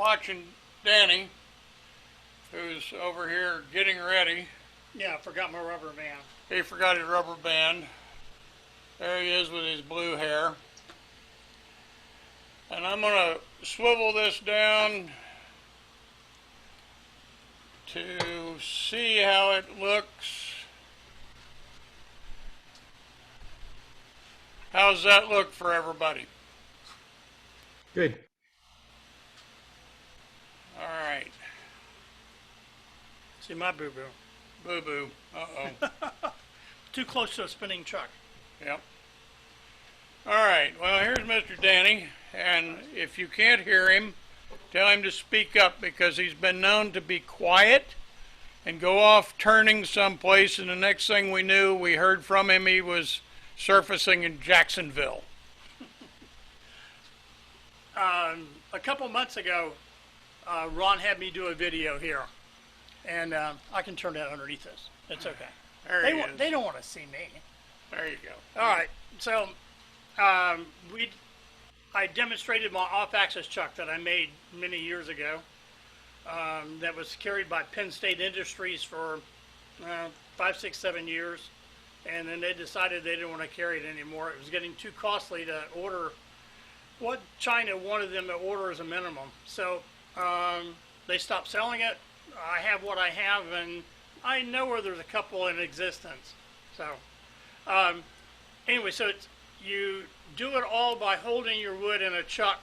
watching Danny, who's over here getting ready. Yeah, I forgot my rubber band. He forgot his rubber band. There he is with his blue hair. And I'm going to swivel this down to see how it looks. How's that look for everybody? Good. All right. See my boo-boo. Boo-boo. Uh-oh. Too close to a spinning chuck. Yep. All right. Well, here's Mr. Danny. And if you can't hear him, tell him to speak up because he's been known to be quiet and go off turning someplace. And the next thing we knew, we heard from him, he was surfacing in Jacksonville. A couple months ago, Ron had me do a video here. And I can turn that underneath this. It's okay. There he is. They don't want to see me. There you go. All right. So I demonstrated my off-axis chuck that I made many years ago. That was carried by Penn State Industries for 5, 6, 7 years. And then they decided they didn't want to carry it anymore. It was getting too costly to order what China wanted them to order as a minimum. So they stopped selling it. I have what I have, and I know where there's a couple in existence. So anyway, so you do it all by holding your wood in a chuck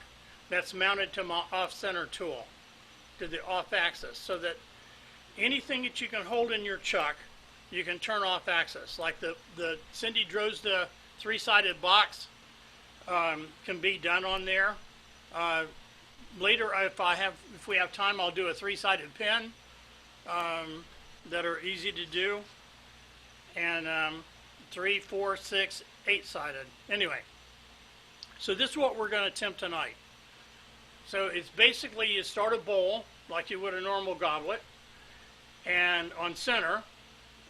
that's mounted to my off-center tool, to the off-axis, so that anything that you can hold in your chuck, you can turn off-axis. Like the Cindy Drozda three-sided box can be done on there. Later, if we have time, I'll do a three-sided pin that are easy to do, and 3, 4, 6, 8-sided. Anyway, so this is what we're going to attempt tonight. So it's basically you start a bowl like you would a normal goblet, and on center,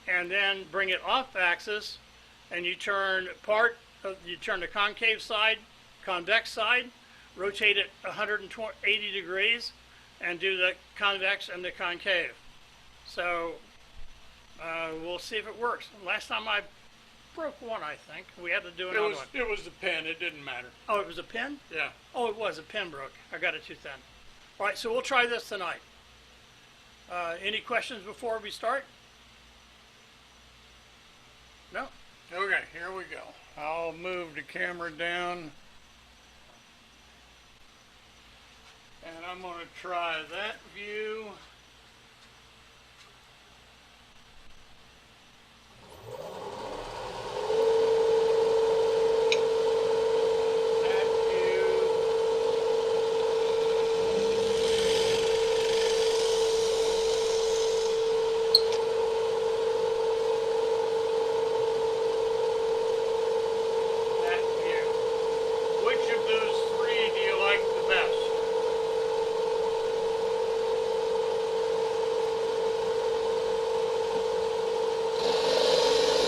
and then bring it off axis, and you turn the concave side, convex side, rotate it 180 degrees, and do the convex and the concave. So we'll see if it works. Last time I broke one, I think. We had to do another one. It was the pin. It didn't matter. Oh, it was a pin? Yeah. Oh, it was. A pin broke. I got it too thin. All right, so we'll try this tonight. Any questions before we start? No? Okay, here we go. I'll move the camera down. And I'm going to try that view.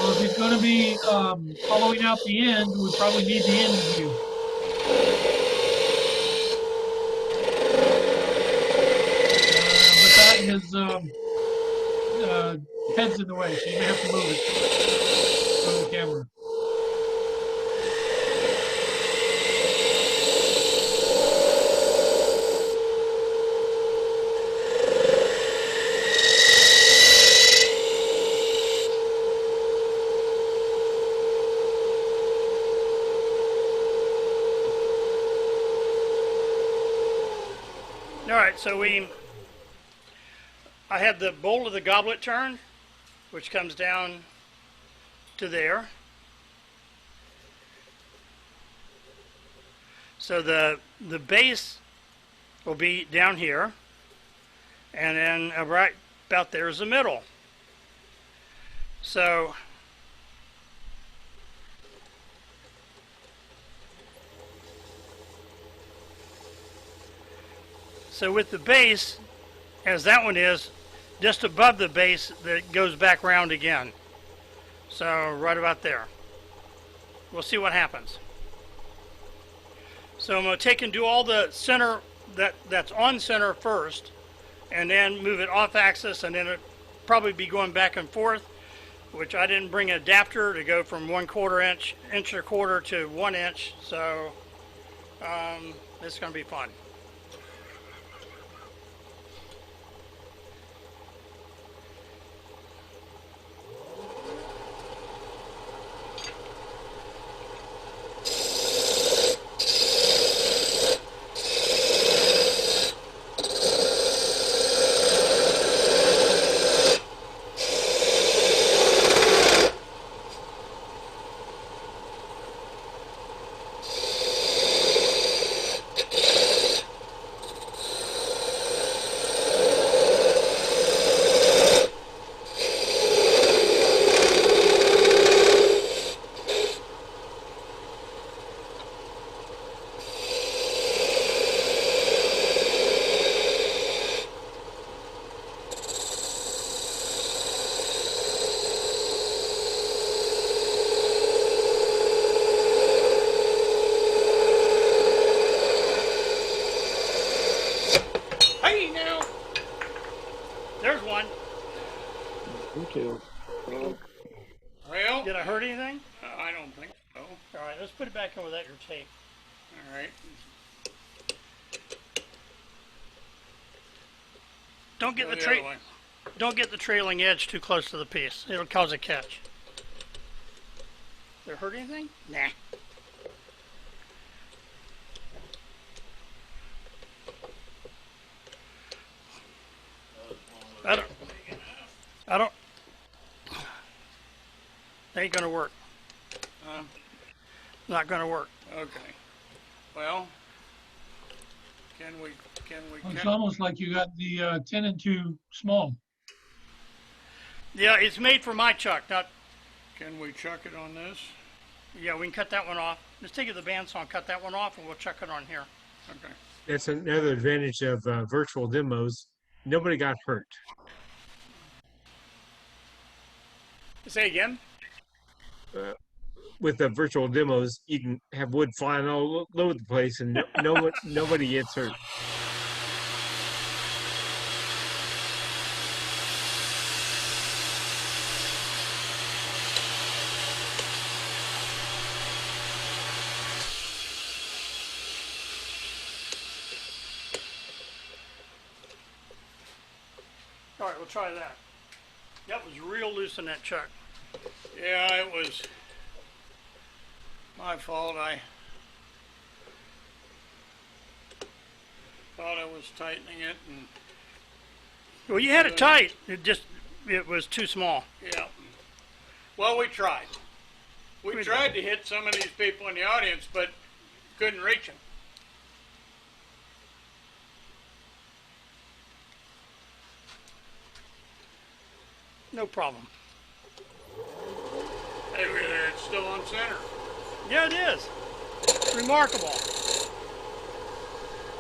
If he's going to be following out the end, we probably need the end view. But that his head's in the way, so you may have to move it from the camera. All right, so I have the bowl of the goblet turned, which comes down to there. So the base will be down here, and then right about there is the middle. So with the base, as that one is, just above the base, that goes back round again. So right about there. We'll see what happens. So I'm going to take and do all the center that's on center first, and then move it off axis, and then it probably be going back and forth. Which I didn't bring an adapter to go from 1/4 inch, inch and a quarter to 1 inch. So it's going to be fun. Hey now, there's one. Me too. Well, Did I hurt anything? I don't think so. All right, let's put it back in without your tape. All right. Don't get Go the the other tra- way. Don't get the trailing edge too close to the piece. It'll cause a catch. Did it hurt anything? Nah. I don't. Ain't gonna work. Uh, Not gonna work. okay. Well, can we It's almost like you got the 10 and 2 small. Yeah, it's made for my chuck. Not. can we chuck it on this? Yeah, we can cut that one off. Let's take it to the bandsaw and cut that one off, and we'll chuck it on here. Okay. That's another advantage of virtual demos. Nobody got hurt. Say again. With the virtual demos, you can have wood flying all over the place, and nobody gets hurt. All right, we'll try that. That was real loose in that chuck. Yeah, it was my fault. I thought I was tightening it, and Well, you had it tight. It was too small. yeah. Well, we tried. We We tried to hit some of these people in the audience, but couldn't reach them. No problem. Hey, there, it's still on center. Yeah, it is. Remarkable.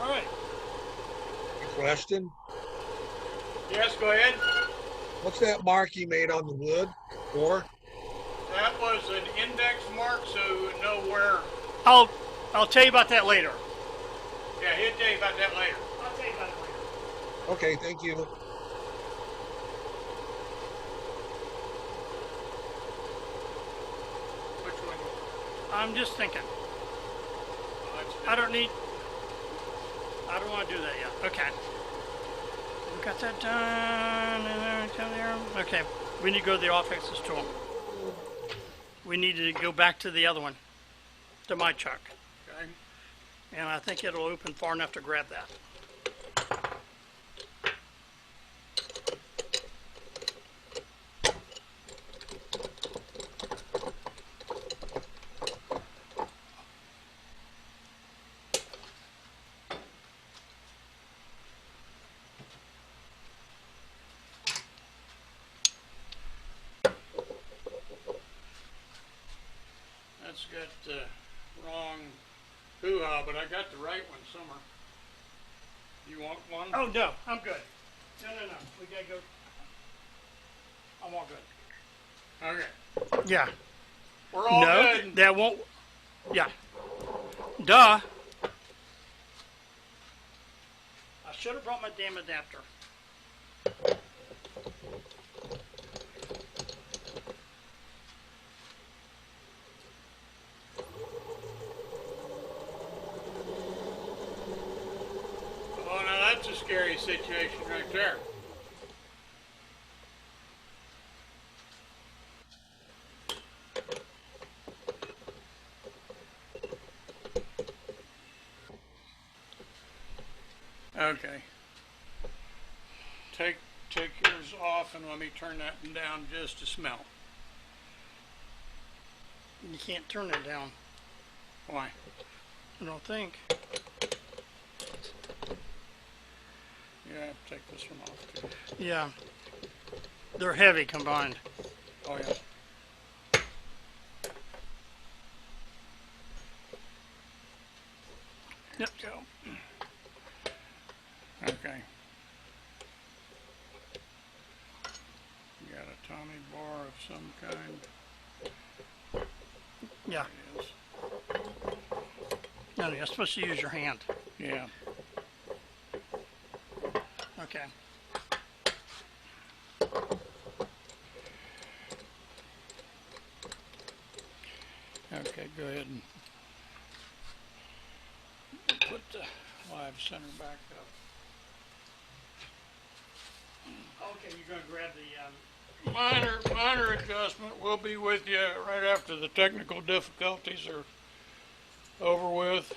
All right. Question. Yes, go ahead. What's that mark you made on the wood for? That was an index mark, so you know where. I'll tell you about that later. Yeah, he'll tell you about that later. I'll tell you about it later. Okay, thank you. Which one? I'm just thinking. Oh, that's I don't want to do that yet. Okay. We got that done. And there. Okay. We need to go to the off-axis tool. We need to go back to the other one, to my chuck. okay. And I think it'll open far enough to grab that. That's got the wrong hoo-ha, but I got the right one somewhere. You want one? Oh, no. I'm good. No. We got to go. I'm all good. Okay. Yeah. We're all No, good. that won't. Yeah. Duh. should have brought my damn adapter. Oh, now that's a scary situation right there. Okay. Take yours off and let me turn that one down just a smell. You can't turn it down. Why? I don't think. Yeah, take this one off too. Yeah. They're heavy combined. Oh yeah. Yep. Go. Okay. You got a Tommy bar of some kind. Yeah. There it is. No, you're supposed to use your hand. Yeah. Okay. Okay, go ahead and put the live center back up. Okay, you're going to grab the. Minor adjustment. We'll be with you right after the technical difficulties are over with.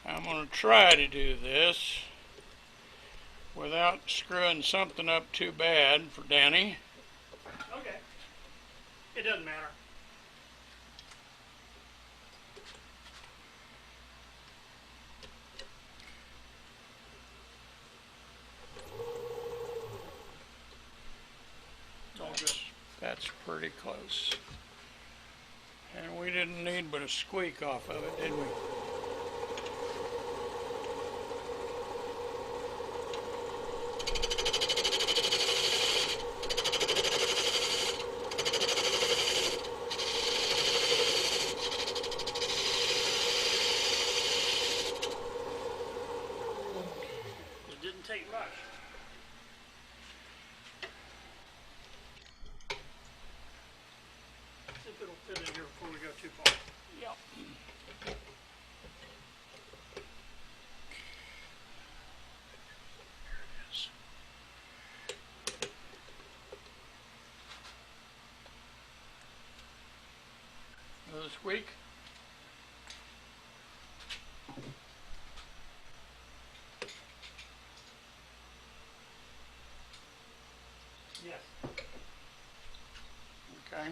I'm going to try to do this without screwing something up too bad for Danny. Okay. It doesn't matter. It's all good. That's pretty close. And we didn't need but a squeak off of it, did we? It didn't take much. See if it'll fit in here before we go too far. Yep. There it is. Another squeak. Yes. Okay.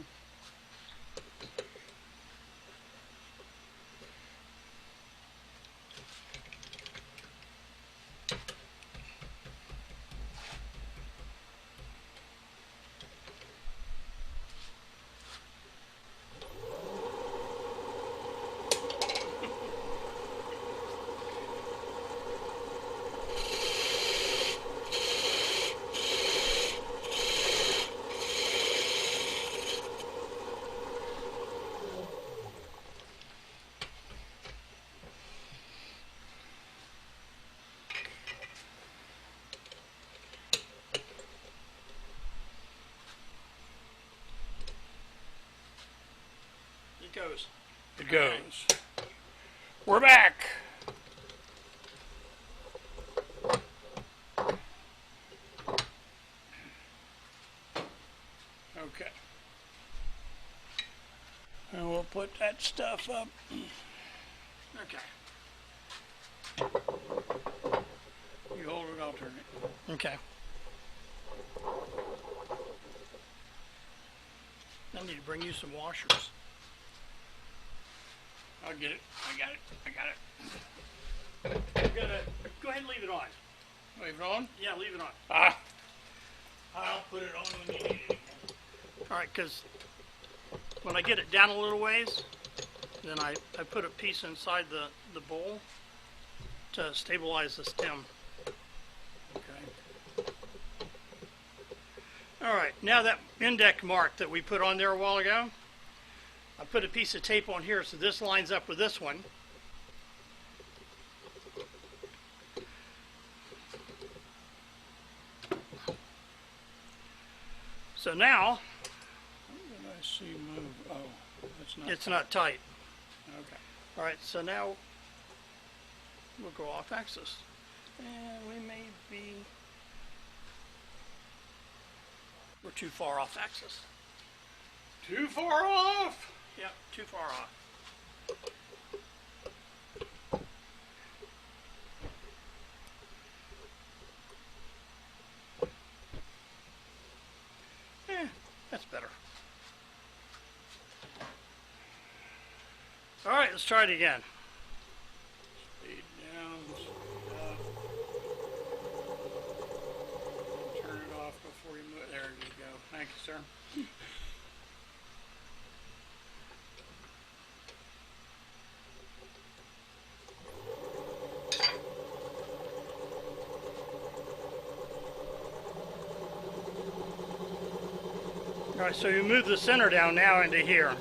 It goes. It goes. We're back. Okay. And we'll put that stuff up. Okay. You hold it, I'll turn it. Okay. I need to bring you some washers. I'll get it. I got it. I got it. You're gonna go ahead and leave it on. Leave it on? Yeah, leave it on. Ah. I'll put it on when you need it. All right, because when I get it down a little ways, then I put a piece inside the bowl to stabilize the stem. Okay. All right, now that index mark that we put on there a while ago, I put a piece of tape on here so this lines up with this one. So now, What did I see move? Oh, that's not. it's not tight. Okay. All right, so now we'll go off axis. And we may be, we're too far off axis. Too far off. Yep, too far off. That's better. All right, let's try it again. Speed down. Speed up. Turn it off before you move. There you go. Thank you, sir. All right, so you move the center down now into here.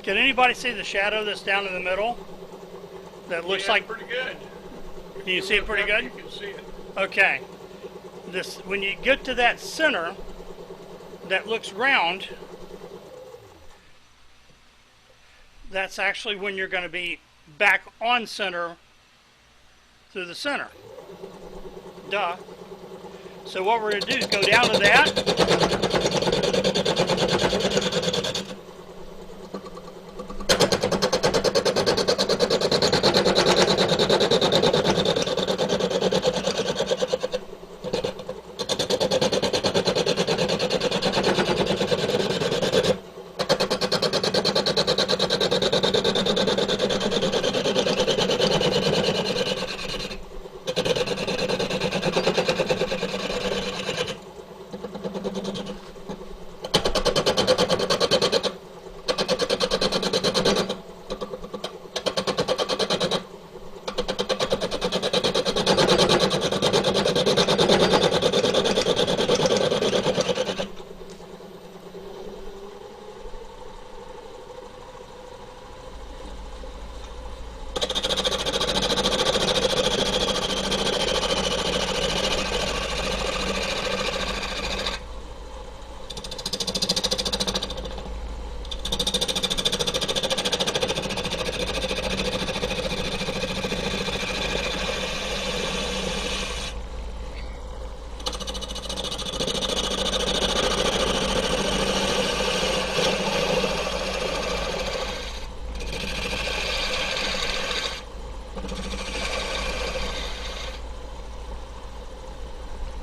Can anybody see the shadow that's down in the middle? That looks Yeah, like, pretty good. can you see it pretty good? You can see it. Okay. This, when you get to that center that looks round, that's actually when you're going to be back on center through the center. Duh. So what we're going to do is go down to that.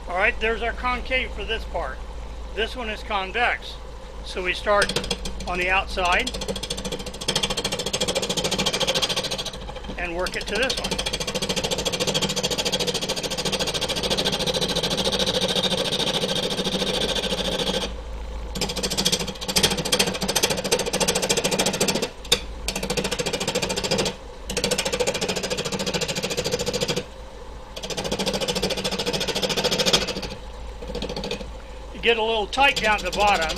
All right, there's our concave for this part. This one is convex. So we start on the outside and work it to this one. Get a little tight down at the bottom,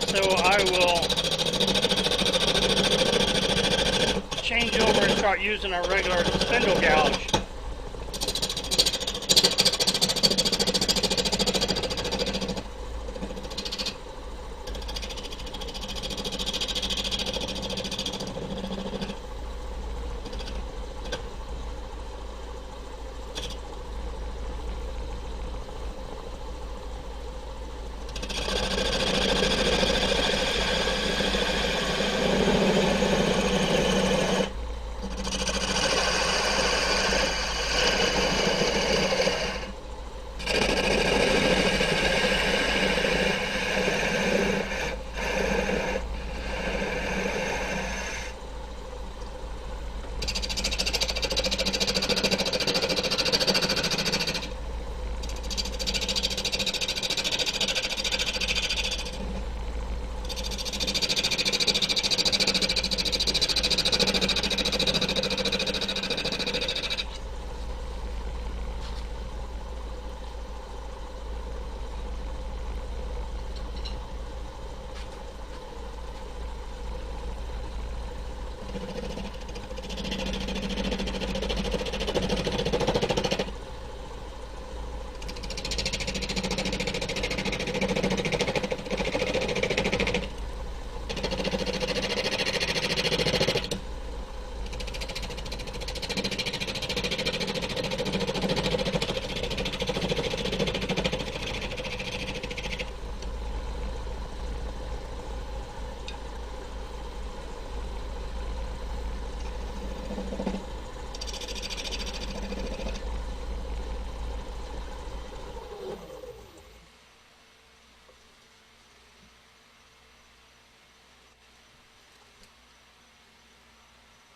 so I will change over and start using a regular spindle gouge.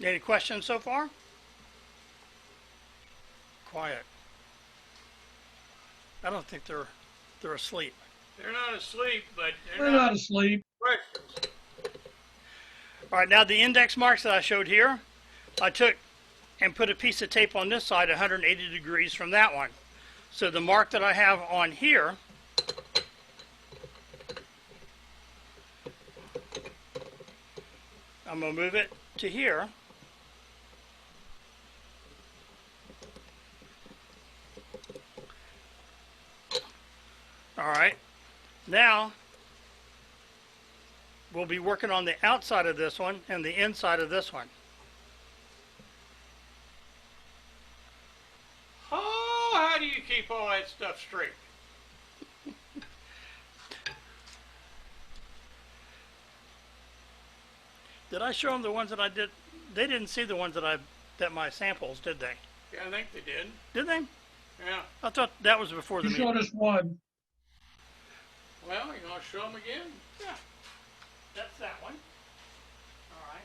Any questions so far? Quiet. I don't think they're asleep. They're not asleep, but They're not asleep. questions. All right, now the index marks that I showed here, I took and put a piece of tape on this side 180 degrees from that one. So the mark that I have on here, I'm going to move it to here. All right, now we'll be working on the outside of this one and the inside of this one. Oh, how do you keep all that stuff straight? Did I show them the ones that I did? They didn't see the ones that my samples, did they? Yeah, I think they did. Did they? Yeah. I thought that was before the You meeting. showed us one. Well, you want to show them again? Yeah, that's that one. All right.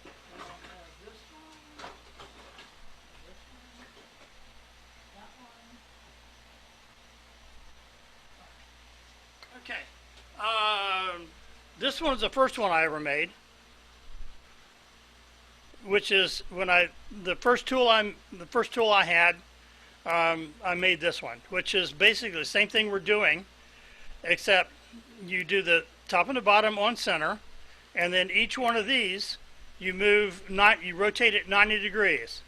And I'll have this one, that one. Okay. This one's the first one I ever made, which is when the first tool I had, I made this one, which is basically the same thing we're doing, except you do the top and the bottom on center, and then each one of these you rotate it 90 degrees,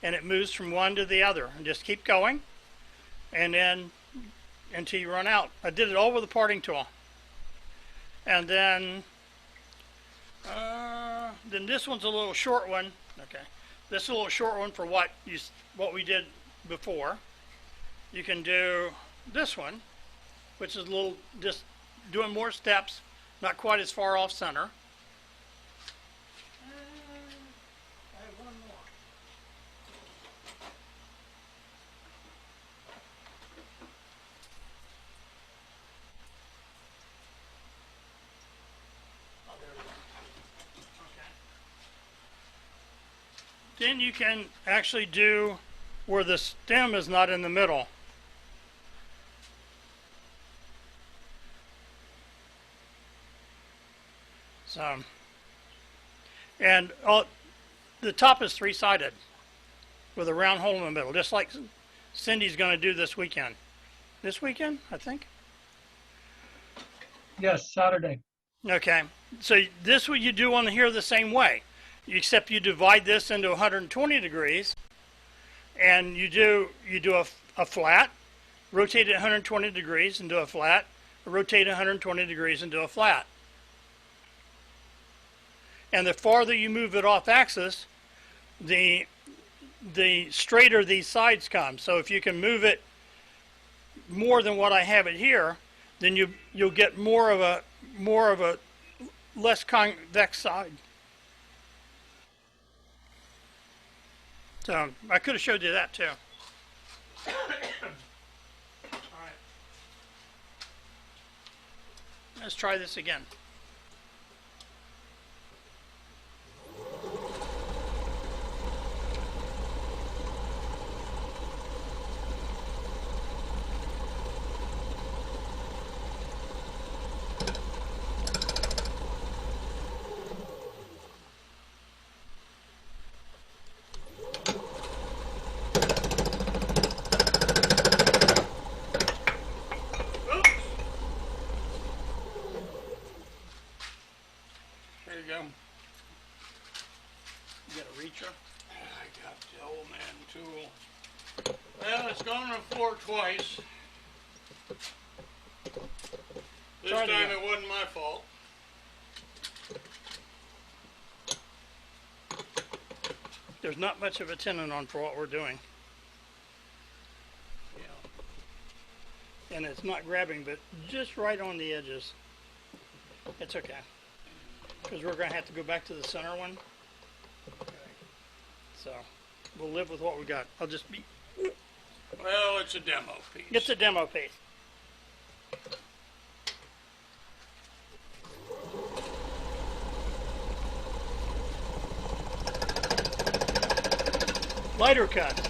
and it moves from one to the other, and just keep going, and then until you run out. I did it all with a parting tool, and then this one's a little short one. Okay, this is a little short one for what we did before. You can do this one, which is a little, just doing more steps, not quite as far off center. I have one more. Oh, there it is. Okay. Then you can actually do where the stem is not in the middle. So, and the top is three-sided with a round hole in the middle, just like Cindy's going to do this weekend. This weekend, I think. Yes, Saturday. Okay, so this what you do on here the same way. except you divide this into 120 degrees, and you do a flat, rotate it 120 degrees and do a flat, rotate 120 degrees and do a flat. And the farther you move it off axis, the straighter these sides come. So if you can move it more than what I have it here, then you'll get more of a less convex side. So I could have showed you that too. All right. Let's try this again. There you go. You got a reacher? I got the old man tool. Well, it's gone on the floor twice. This Try it time again. it wasn't my fault. There's not much of a tenon on for what we're doing. Yeah. And it's not grabbing, but just right on the edges. It's okay. Because we're going to have to go back to the center one. So we'll live with what we got. I'll just be. Well, it's a demo piece. It's a demo piece. Lighter cut.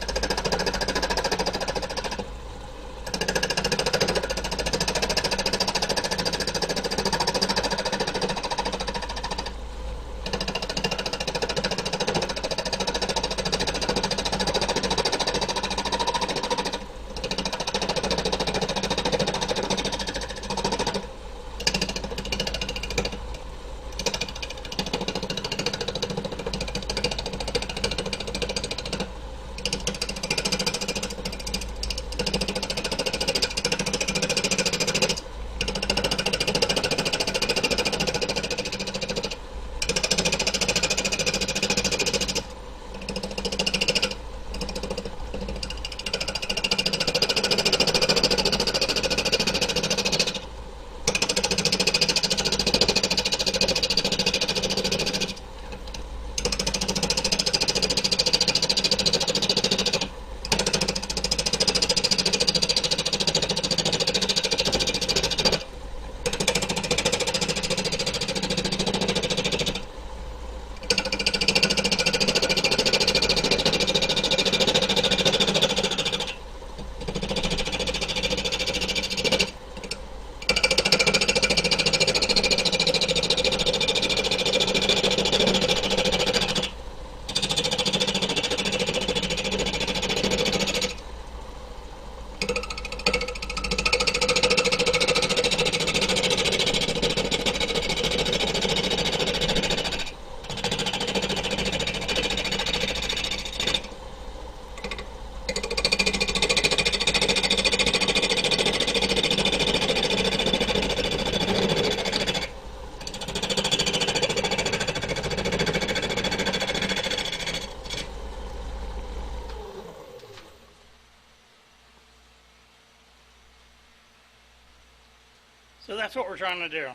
So that's what we're trying to do.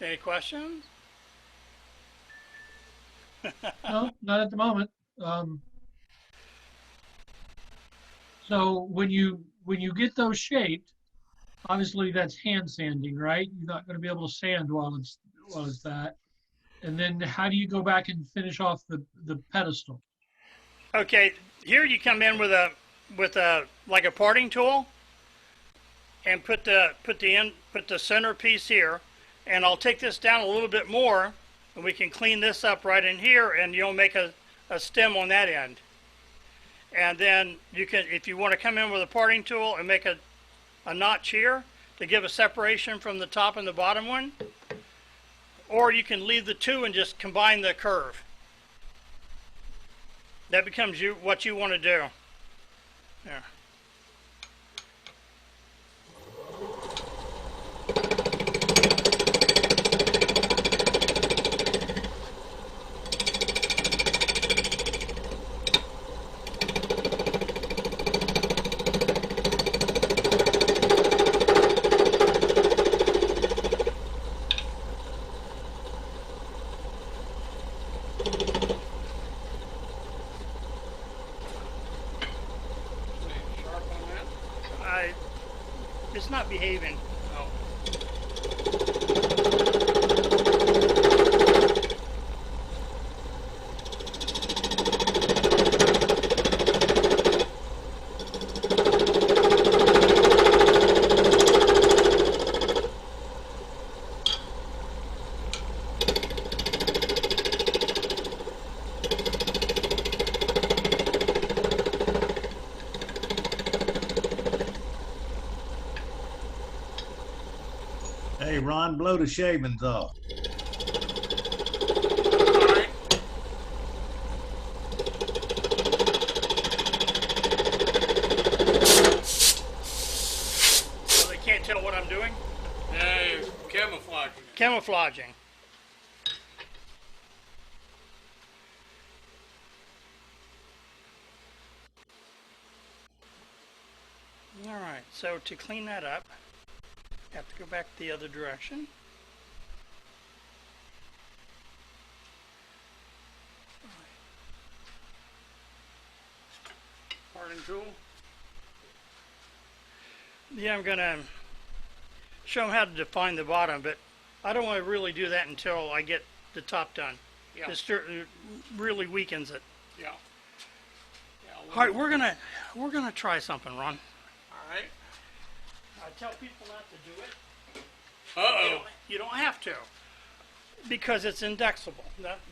Any questions? No, not at the moment. So when you get those shaped, obviously that's hand sanding, right? You're not going to be able to sand while it's that. And then how do you go back and finish off the pedestal? Okay, here you come in with a like a parting tool, and put the center piece here, and I'll take this down a little bit more, and we can clean this up right in here, and you'll make a stem on that end. And then you can, if you want to come in with a parting tool and make a notch here, to give a separation from the top and the bottom one, or you can leave the two and just combine the curve. That becomes what you want to do. Yeah. Sharp on that? It's not behaving. Oh. Hey, Ron, blow the shavings off. All right. So they can't tell what I'm doing. Yeah, camouflaging it. Camouflaging. All right, so to clean that up, you have to go back the other direction. Parting tool. Yeah, I'm gonna show them how to define the bottom, but I don't want to really do that until I get the top done. Yeah. It really weakens it. Yeah. All right, we're gonna try something, Ron. All right. I tell people not to do it. Uh-oh. You don't have to, because it's indexable.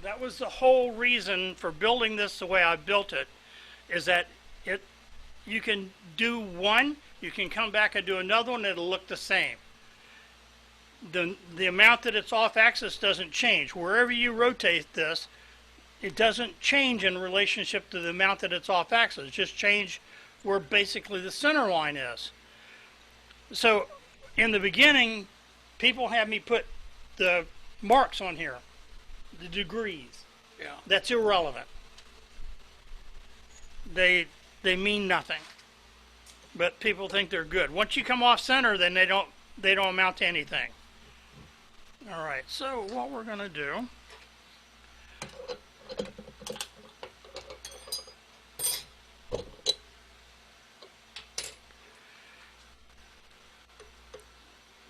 That was the whole reason for building this the way I built it, is that you can do one, you can come back and do another one, it'll look the same. The amount that it's off axis doesn't change. Wherever you rotate this, it doesn't change in relationship to the amount that it's off axis. Just change where basically the center line is. So in the beginning, people had me put the marks on here, the degrees. Yeah. That's irrelevant. They mean nothing. But people think they're good. Once you come off center, then they don't amount to anything. All right. So what we're going to do,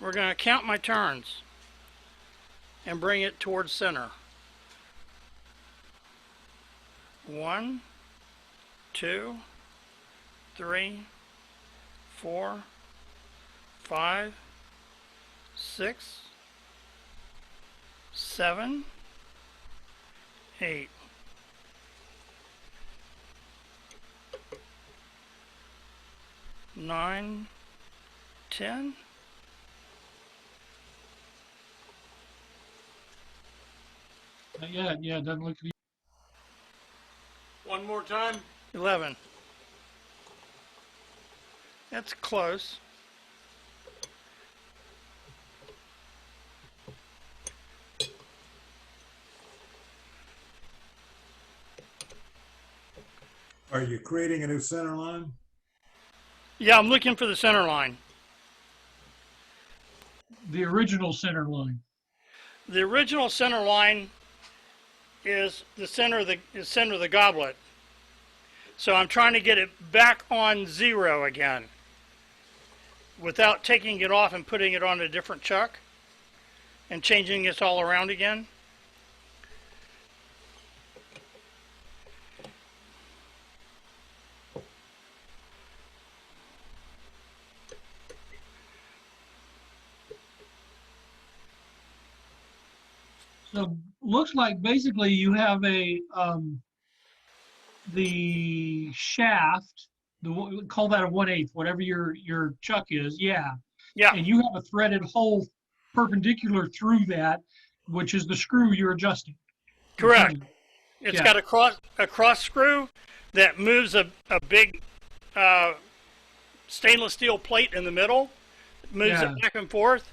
we're going to count my turns and bring it towards center. 1, 2, 3, 4, 5, 6, 7, 8. Nine, 10. Yeah, it doesn't look to be. One more time. 11. That's close. Are you creating a new center line? Yeah, I'm looking for the center line. The original center line. The original center line is the center of the goblet. So I'm trying to get it back on 0 again without taking it off and putting it on a different chuck and changing this all around again. So looks like basically you have the shaft, call that a 1/8, whatever your chuck is. Yeah, Yeah, and you have a threaded hole perpendicular through that, which is the screw you're adjusting. You're correct. turning. It's Yeah. got a cross screw that moves a big stainless steel plate in the middle, moves Yeah. it back and forth.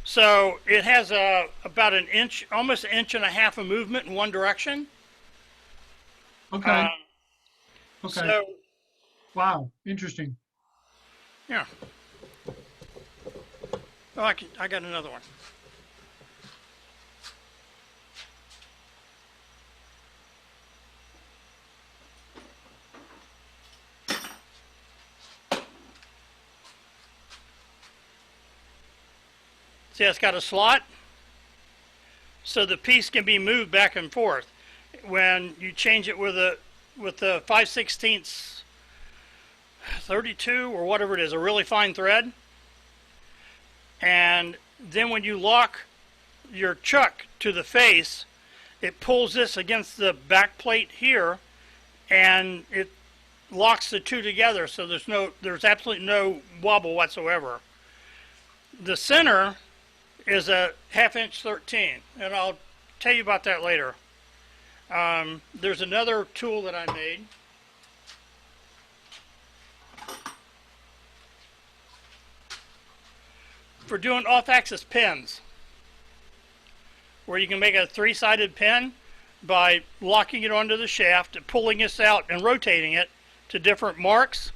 So it has about an inch, almost an inch and a half of movement in one direction. Okay. Okay. So Wow. Interesting. yeah. Oh, I got another one. See, it's got a slot, so the piece can be moved back and forth. When you change it with the 5/16 32 or whatever it is, a really fine thread, and then when you lock your chuck to the face, it pulls this against the back plate here, and it locks the two together. So there's absolutely no wobble whatsoever. The center is a 1/2 inch 13, and I'll tell you about that later. There's another tool that I made. For doing off-axis pins, where you can make a 3-sided pin by locking it onto the shaft, pulling this out and rotating it to different marks.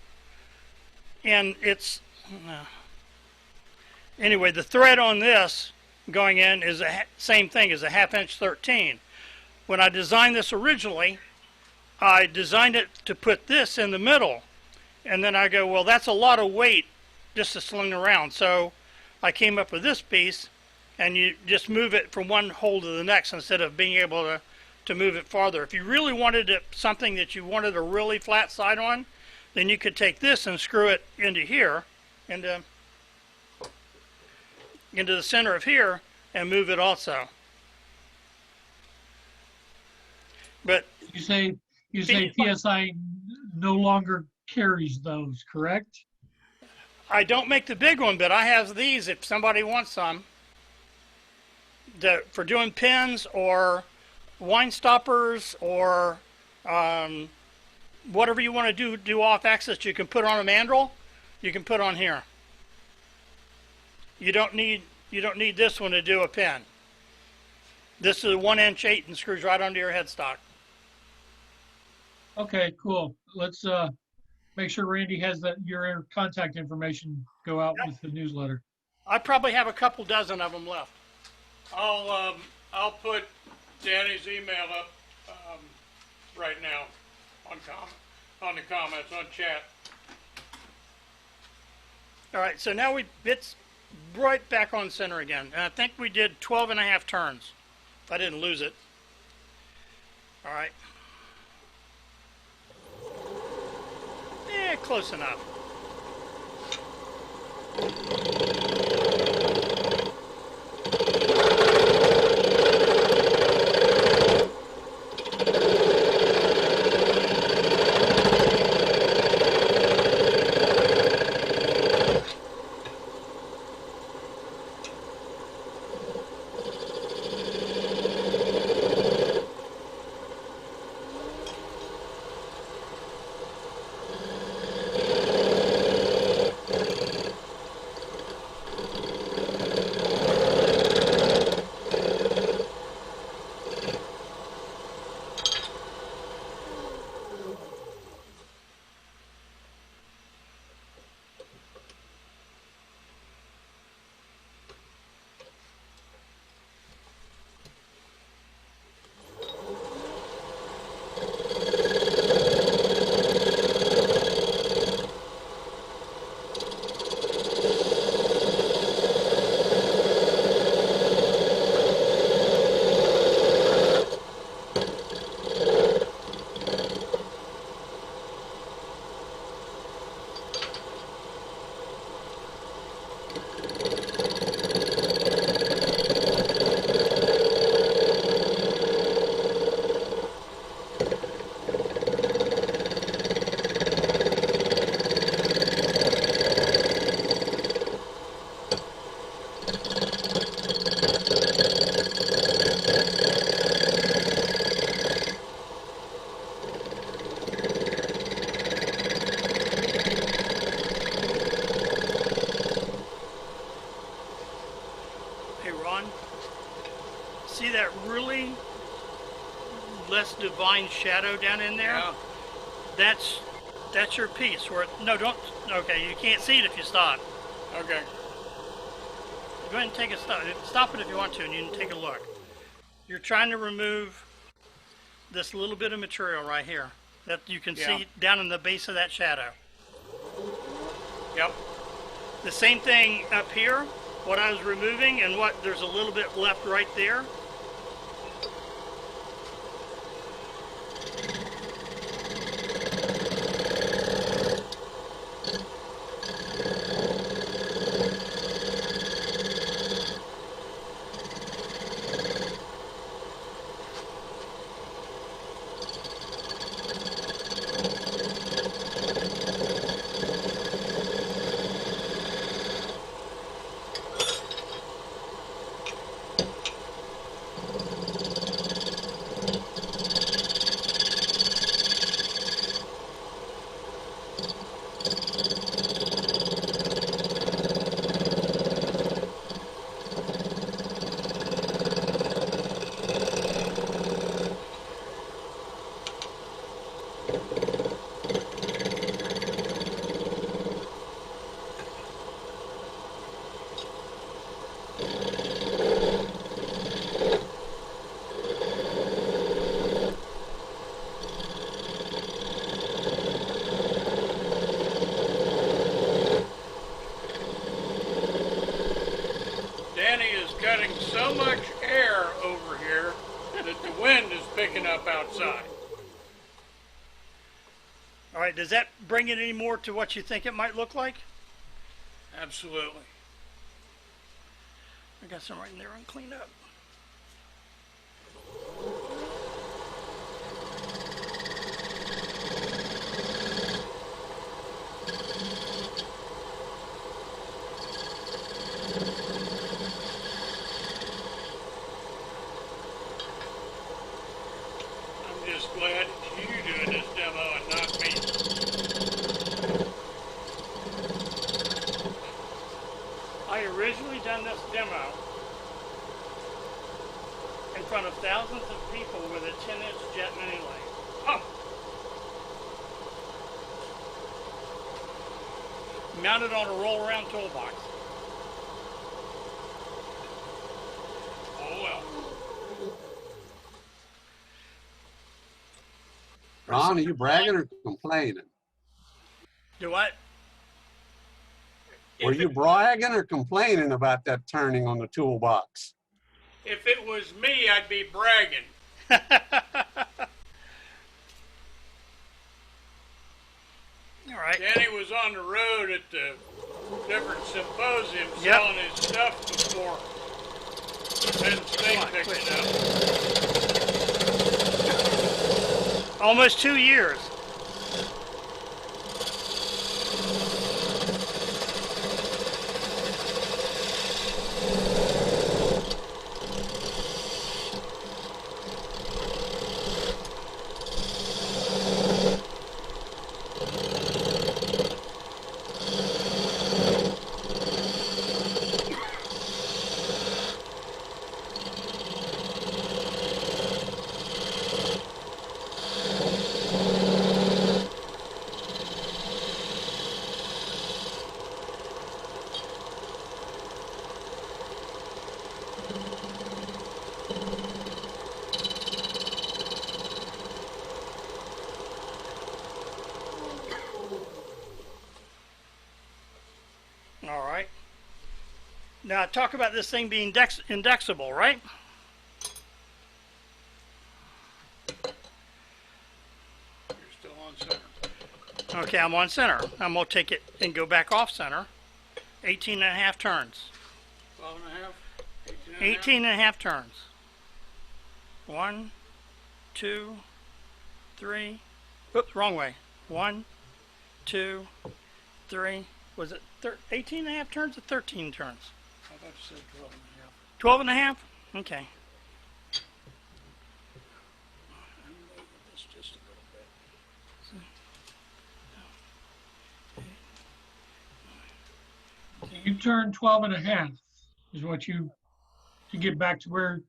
And it's anyway, the thread on this going in is the same thing as a 1/2 inch 13. When I designed this originally, I designed it to put this in the middle, and then I go, well, that's a lot of weight just to sling around. So I came up with this piece, and you just move it from one hole to the next instead of being able to move it farther. If you really wanted something that you wanted a really flat side on, then you could take this and screw it into here, into the center of here, and move it also. But You say PSI no longer carries those, correct? I don't make the big one, but I have these if somebody wants some. For doing pins or wine stoppers or whatever you want to do off axis, you can put on a mandrel, you can put on here. You don't need this one to do a pin. This is a 1" 8 and screws right onto your headstock. Okay, cool. Let's make sure Randy has your contact information go out with the newsletter. I probably have a couple dozen of them left. I'll put Danny's email up right now on the comments on chat. All right, so now it's right back on center again. And I think we did 12.5 turns, if I didn't lose it. All right. Yeah, close enough. divine shadow down in there, Yeah. that's your piece. Where no, don't. Okay, you can't see it if you stop. Okay. Go ahead and take a stop. Stop it if you want to, and you can take a look. You're trying to remove this little bit of material right here that you can Yeah. see down in the base of that shadow. Yep. The same thing up here, what I was removing, and what there's a little bit left right there. Danny is cutting so much air over here that the wind is picking up outside. All right, does that bring it any more to what you think it might look like? Absolutely. I got some right in there and clean up. I'm just glad you're doing this demo and not me. I originally done this demo in front of thousands of people with a 10-inch jet mini lathe. Oh, Mounted on a roll-around toolbox. oh well. Ron, are you bragging or complaining? Do what? Were you bragging or complaining about that turning on the toolbox? If it was me, I'd be bragging. All right. Danny was on the road at the different symposiums Yep. selling his stuff before Penn State Come on, picked quit. it up. Almost 2 years. All right. Now talk about this thing being indexable, right? You're still on center. Okay, I'm on center. I'm going to take it and go back off center. 18 and a half turns. 12 and a half? 18 and a half? 18 and a half turns. 1, 2, 3. Oops, wrong way. 1, 2, 3. Was it 18 and a half turns or 13 turns? I thought you said 12 and a half. 12 and a half? Okay. I'm moving this just a little bit. You turn 12 and a half is what you, to get back to where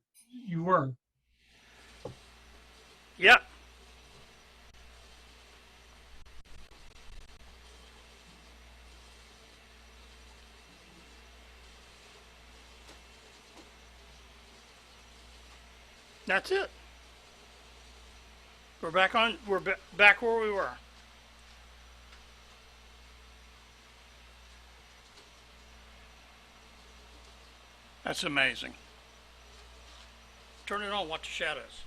you were. Yep. That's it. We're back on. Back where we were. That's amazing. Turn it on. Watch the shadows.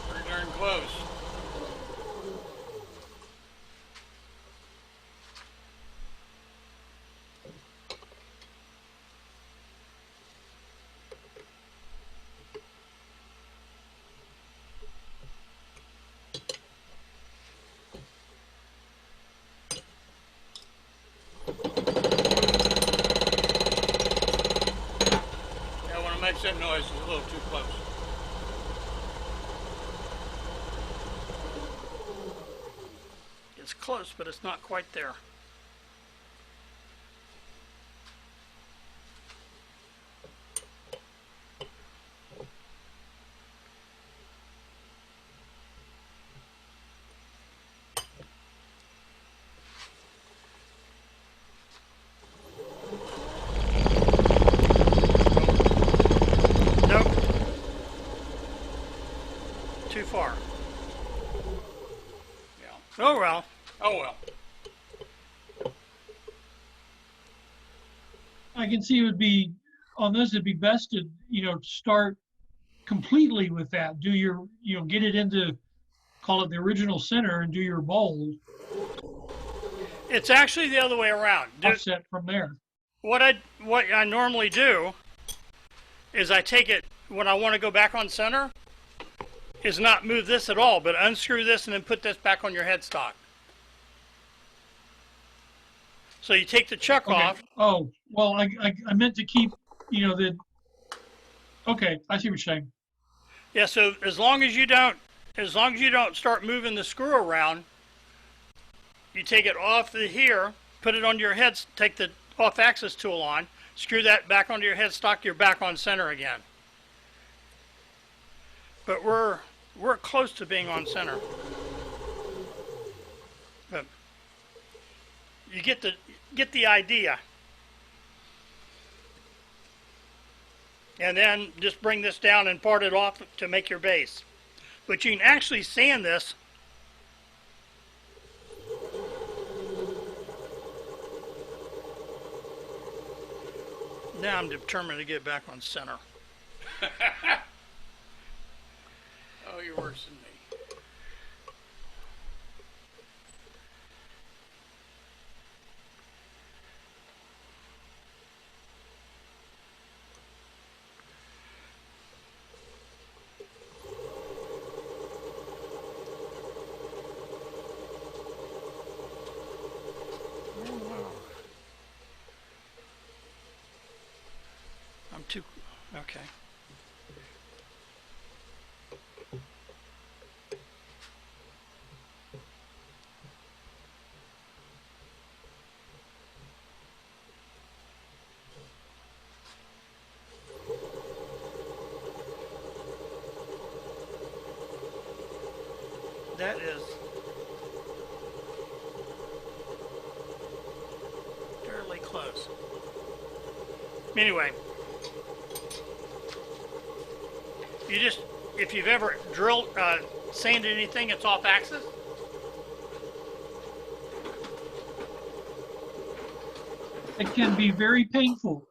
Pretty darn close. Yeah, when it makes that noise, it's a little too close. It's close, but it's not quite there. Nope. Too far. Yeah. Oh well. Oh well. I can see it would be, on this, it'd be best to, start completely with that. Do your, get it into, call it the original center and do your bowl, It's actually the other way around. offset from there. What I normally do is I take it when I want to go back on center is not move this at all, but unscrew this and then put this back on your headstock. So you take the chuck Okay. off. Oh, well, I meant to keep, okay, I see what you're saying. Yeah, so as long as you don't start moving the screw around, you take it off the here, put it on your head, take the off-axis tool on, screw that back onto your headstock, you're back on center again. But we're close to being on center. But you get the idea. And then just bring this down and part it off to make your base. But you can actually sand this. Now I'm determined to get back on center. Oh, you're worse than me. I'm too, okay. That is fairly close. Anyway, you just, if you've ever drilled, sanded anything that's off axis, It can be very painful.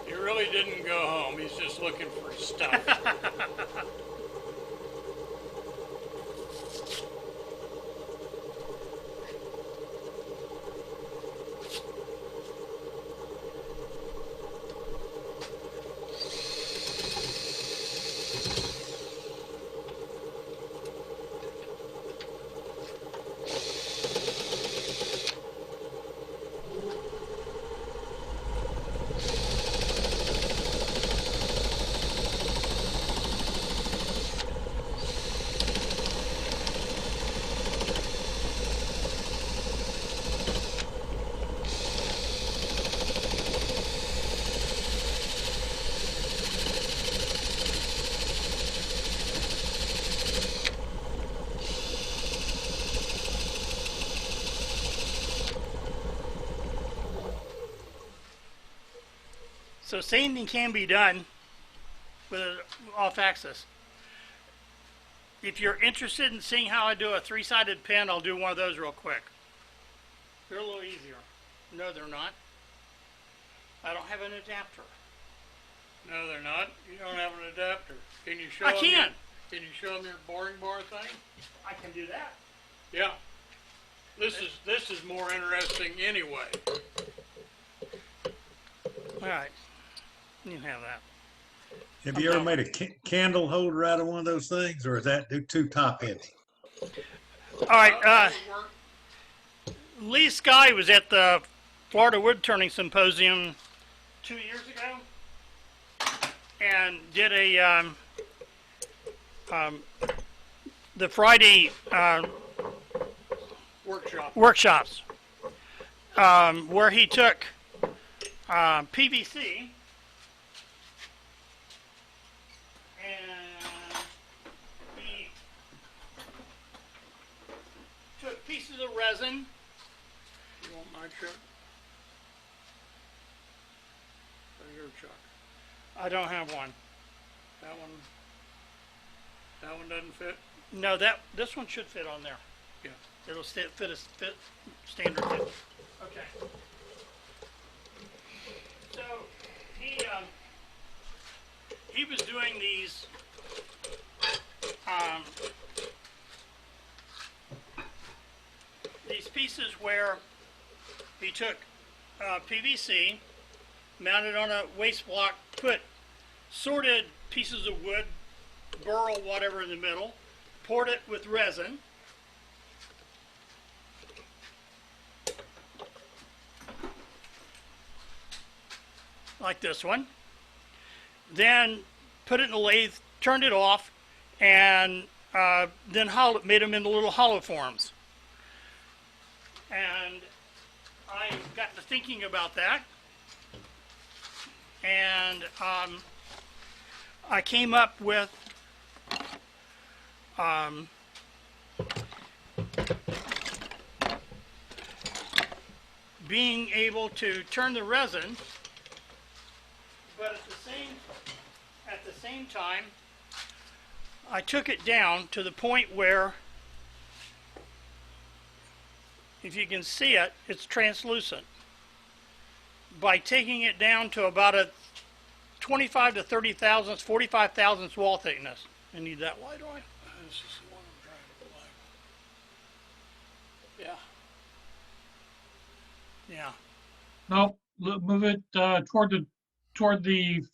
He really didn't go home. He's just looking for stuff. So sanding can be done with it off axis. If you're interested in seeing how I do a 3-sided pin, I'll do one of those real quick. They're a little easier. No, they're not. I don't have an adapter. No, they're not. You don't have an adapter. Can you show I them? can. Can you show them your boring bar thing? I can do that. Yeah. This is more interesting anyway. All right. You can have that. Have you ever made a candle holder out of one of those things, or is that too top heavy? All right. Lee Sky was at the Florida Wood Turning Symposium 2 years ago and did a the Friday workshops where he took PVC and he took pieces of resin. You want my chuck? Or your chuck? I don't have one. That one doesn't fit? No, this one should fit on there. Yeah. It'll fit standard fit. Okay. So he was doing these pieces where he took PVC, mounted on a waste block, put sorted pieces of wood, burl, whatever in the middle, poured it with resin, like this one, then put it in the lathe, turned it off, and then made them into little hollow forms. And I got to thinking about that, and I came up with being able to turn the resin, but at the same time, I took it down to the point where, if you can see it, it's translucent. By taking it down to about a 25 to 30 thousandths, 45 thousandths wall thickness. I need that wide eye. This is the one I'm trying to play. Yeah. Yeah. No, move it toward the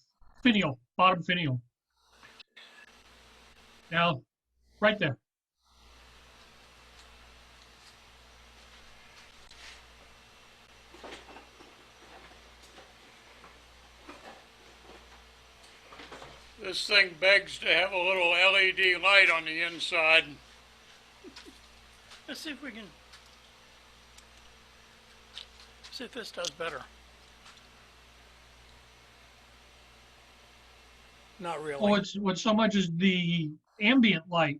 finial, bottom finial. Now, right there. This thing begs to have a little LED light on the inside. Let's see if we can see if this does better. Not really. Oh, what's so much is the ambient light.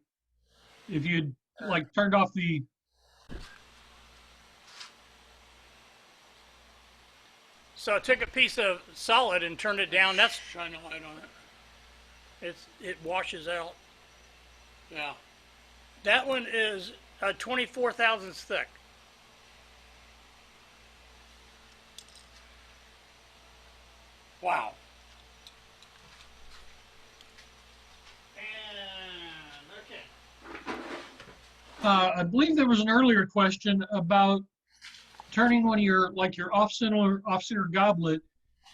If you'd like turned off the. So I took a piece of solid and turned it down. That's Shine a light on it. it washes out. Yeah. That one is 24 thousandths thick. Wow. And okay. I believe there was an earlier question about turning one of your off-center goblet,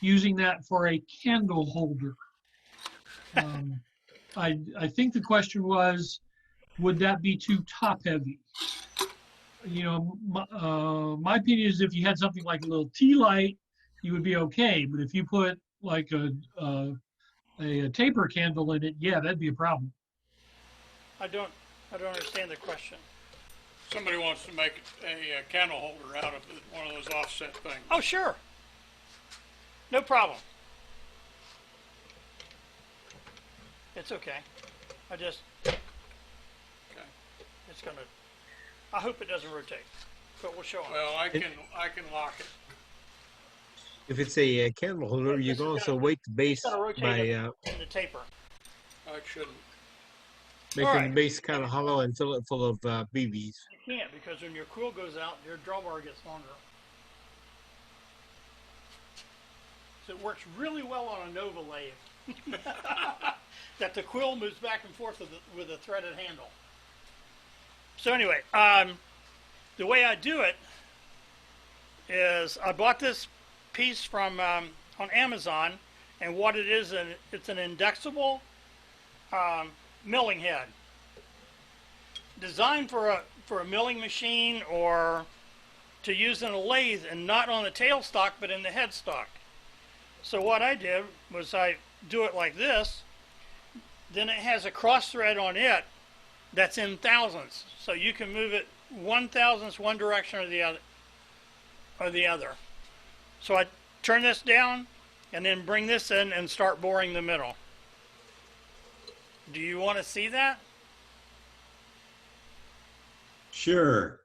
using that for a candle holder. I think the question was, would that be too top heavy? You know, my opinion is if you had something like a little tea light, you would be okay. But if you put like a taper candle in it, yeah, that'd be a problem. I don't understand the question. Somebody wants to make a candle holder out of one of those offset things. Oh, sure. No problem. It's okay. Okay. It's gonna, I hope it doesn't rotate, but we'll show them. Well, I can lock it. if it's a candle holder, you can also weight the base Gotta rotate by it in the taper. Oh, it shouldn't. making Alright. the base kind of hollow and fill it full of BBs. You can't, because when your quill goes out, your drawbar gets longer. So it works really well on a Nova lathe. That the quill moves back and forth with a threaded handle. So anyway, the way I do it is I bought this piece from on Amazon, and what it is, it's an indexable milling head, designed for a milling machine or to use in a lathe, and not on the tailstock but in the headstock. So what I did was I do it like this. Then it has a cross thread on it that's in thousandths, so you can move it 1/1000th one direction or the other. So I turn this down and then bring this in and start boring the middle. Do you want to see that? Sure.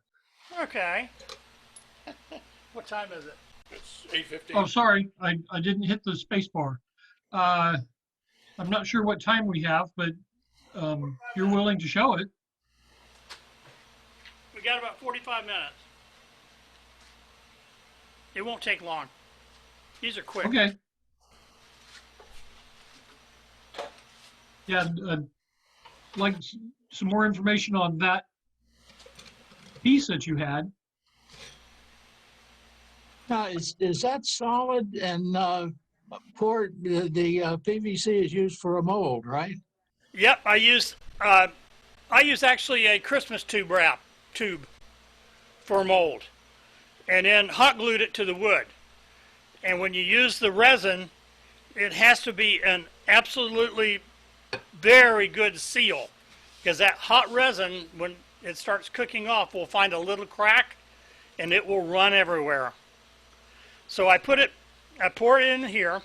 Okay. What time is it? It's 8:15. Oh, sorry, I didn't hit the space bar. I'm not sure what time we have, but you're willing to show it. We got about 45 minutes. It won't take long. These are quick. Okay. Yeah, like some more information on that piece that you had. Now, is that solid and poured? The PVC is used for a mold, right? Yep, I use actually a Christmas tube wrap for mold, and then hot glued it to the wood. And when you use the resin, it has to be an absolutely very good seal, because that hot resin, when it starts cooking off, will find a little crack and it will run everywhere. So I pour it in here.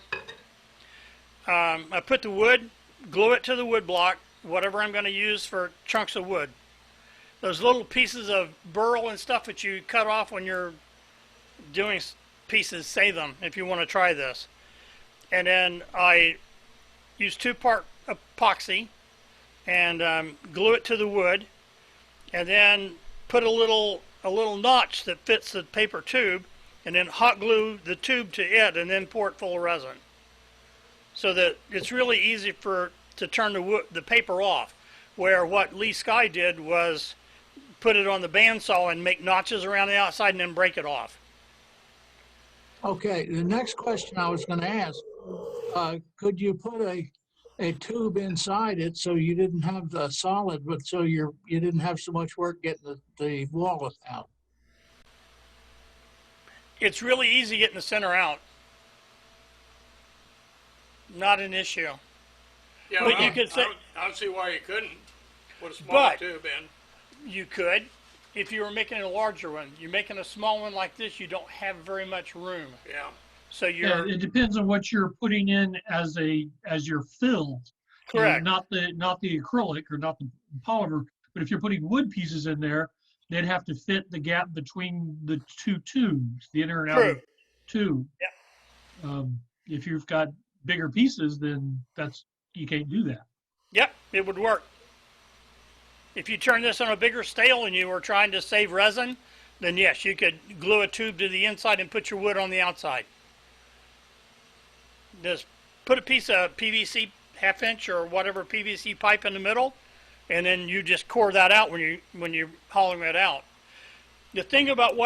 I put the wood, glue it to the wood block, whatever I'm going to use for chunks of wood. Those little pieces of burl and stuff that you cut off when you're doing pieces, save them if you want to try this. And then I use 2-part epoxy and glue it to the wood, and then put a little notch that fits the paper tube, and then hot glue the tube to it, and then pour it full of resin, so that it's really easy to turn the paper off. Where what Lee Sky did was put it on the bandsaw and make notches around the outside and then break it off. Okay, the next question I was going to ask, could you put a tube inside it so you didn't have the solid, but so you didn't have so much work getting the wall out? It's really easy getting the center out. Not an issue. Yeah, But well, you could say, I don't see why you couldn't put a small But- tube in. you could, if you were making a larger one. You're making a small one like this, you don't have very much room. Yeah. So Yeah, you're it depends on what you're putting in as your fill. correct. Not the acrylic or not the polymer, but if you're putting wood pieces in there, they'd have to fit the gap between the two tubes, the inner and outer True. tube. Yeah. If you've got bigger pieces, then you can't do that. Yep, it would work. If you turn this on a bigger scale and you were trying to save resin, then yes, you could glue a tube to the inside and put your wood on the outside. Just put a piece of PVC 1/2 inch or whatever PVC pipe in the middle, and then you just core that out when you're hauling it out. The thing about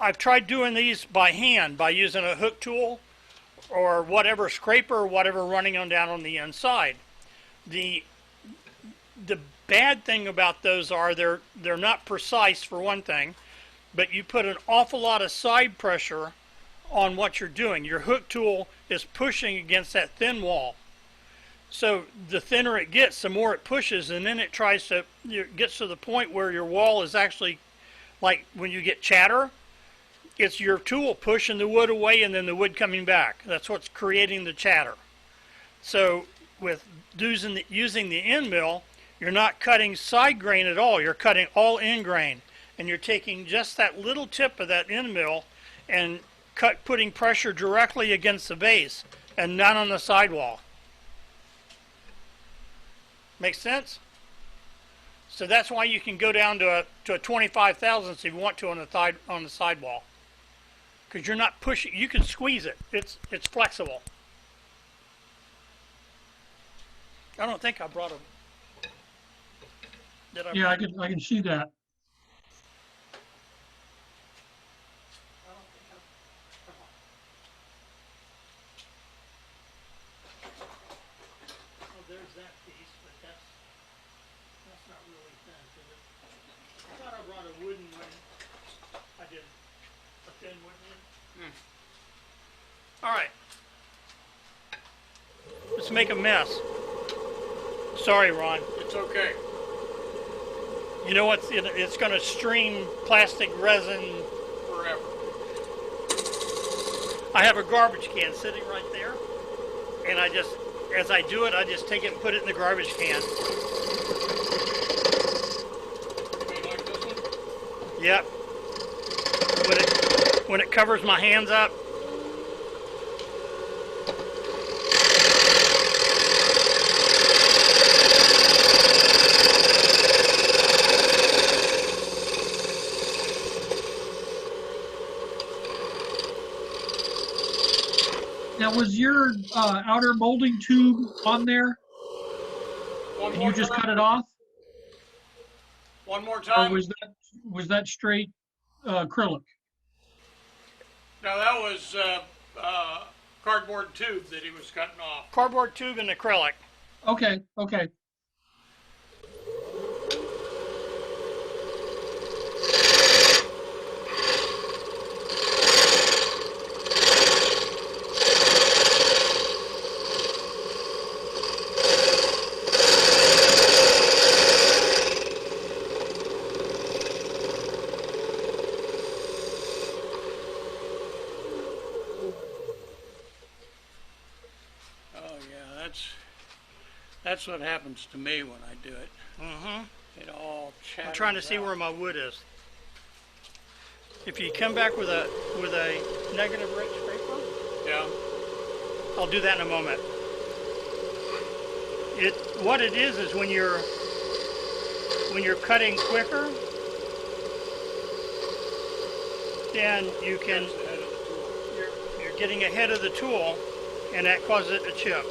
I've tried doing these by hand, by using a hook tool or whatever scraper or whatever running on down on the inside. The bad thing about those are they're not precise, for one thing, but you put an awful lot of side pressure on what you're doing. Your hook tool is pushing against that thin wall. So the thinner it gets, the more it pushes, and then it gets to the point where your wall is actually, like when you get chatter, it's your tool pushing the wood away and then the wood coming back. That's what's creating the chatter. So with using the end mill, you're not cutting side grain at all. You're cutting all end grain, and you're taking just that little tip of that end mill and putting pressure directly against the base and not on the sidewall. Make sense? So that's why you can go down to a 25 thousandths if you want to on the sidewall, because you're not pushing. You can squeeze it. It's flexible. I don't think I brought a. Did I? Yeah, I can see that. Oh, there's that piece, but that's not really thin. I thought I brought a wooden one. I did a thin wooden one. All right. Let's make a mess. Sorry, Ron. It's okay. You know what? It's going to stream plastic resin. Forever. I have a garbage can sitting right there, and as I do it, I just take it and put it in the garbage can. Okay, like this one? Yep. When it covers my hands up. Now, was your outer molding tube on there? One And more you just time. cut it off? One more Or time. was that straight acrylic? No, that was cardboard tube that he was cutting off. Cardboard tube and acrylic. Okay, okay. Oh yeah, that's what happens to me when I do it. Mm-hmm. It all chatters I'm trying to see out. where my wood is. If you come back with a negative rich paper, Yeah. I'll do that in a moment. What it is when you're cutting quicker, then you can That's the head of the tool. you're getting ahead of the tool, and that causes it to chip.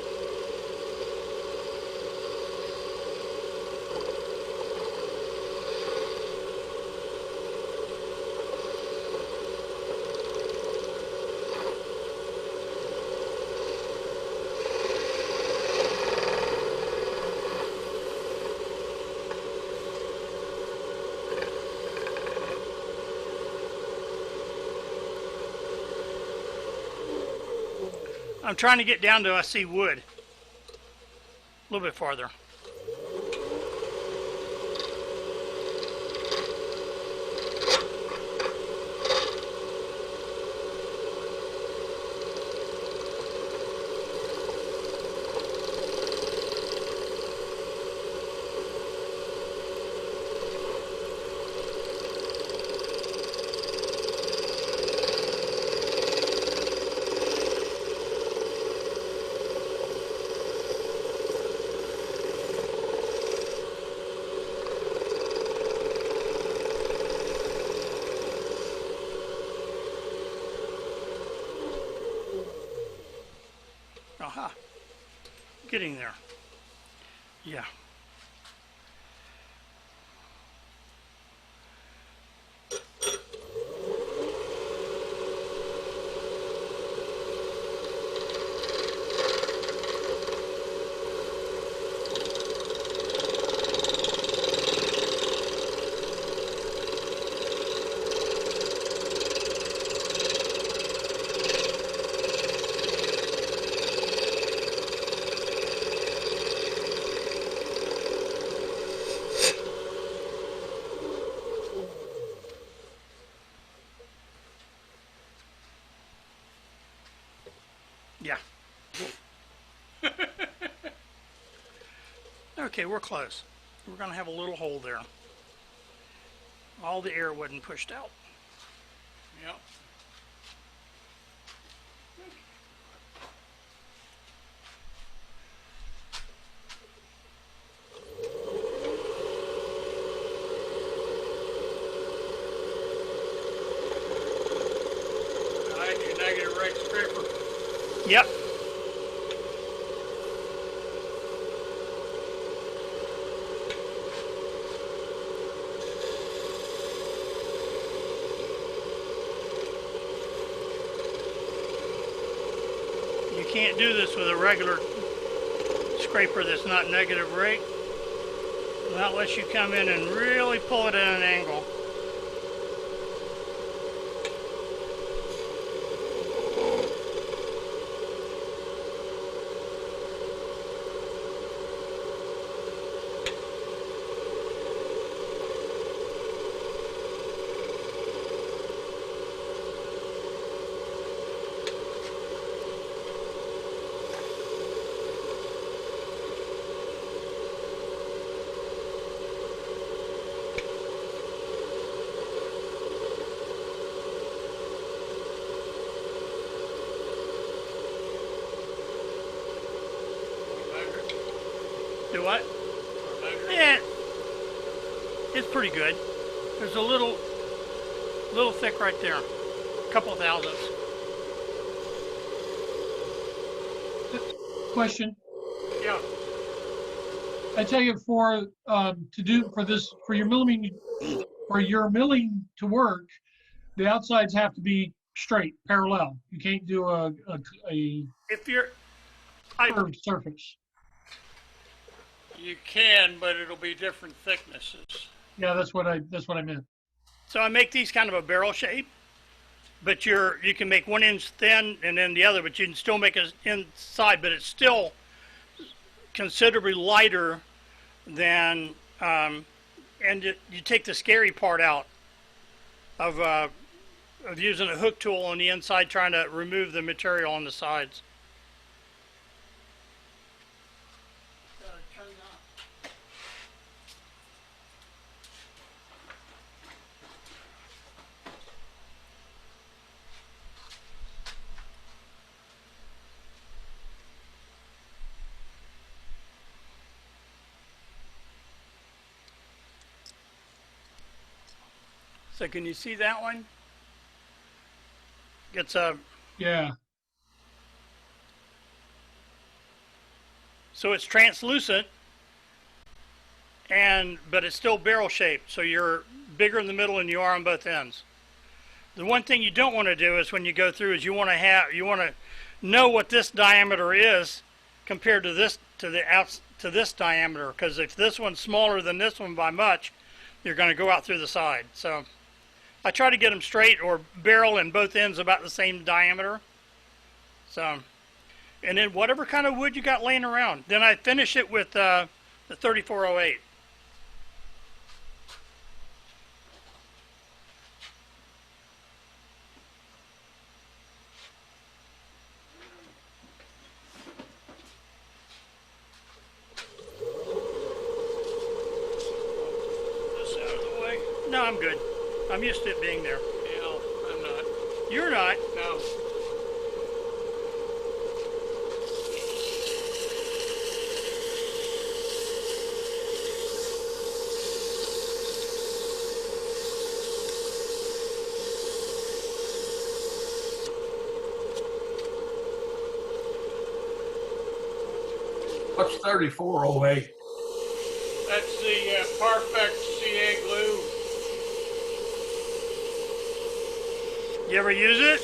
I'm trying to get down to I see wood. A little bit farther. Aha. Getting there. Yeah. Yeah. Okay, we're close. We're going to have a little hole there. All the air wasn't pushed out. Yep. Yep. You can't do this with a regular scraper that's not negative rate. Not unless you come in and really pull it at an angle. Do what? Yeah, it's pretty good. There's a little thick right there. A couple of thousandths. Question. Yeah. I tell you, for your milling to work, the outsides have to be straight, parallel. You can't do a If you're, curved surface. You can, but it'll be different thicknesses. Yeah, that's what I meant. so I make these kind of a barrel shape, but you can make 1 inch thin and then the other, but you can still make it inside, but it's still considerably lighter than, and you take the scary part out of using a hook tool on the inside, trying to remove the material on the sides. So can you see that one? It's Yeah. so it's translucent, but it's still barrel shaped. So you're bigger in the middle than you are on both ends. The one thing you don't want to do is when you go through is you want to know what this diameter is compared to this this diameter, because if this one's smaller than this one by much, you're going to go out through the side. So I try to get them straight or barrel in both ends about the same diameter. So, and then whatever kind of wood you got laying around. Then I finish it with the 3408. This out of the way. No, I'm good. I'm used to it being there. Yeah, I'm not. You're not. No. What's 3408? That's the Perfect CA glue. You ever use it?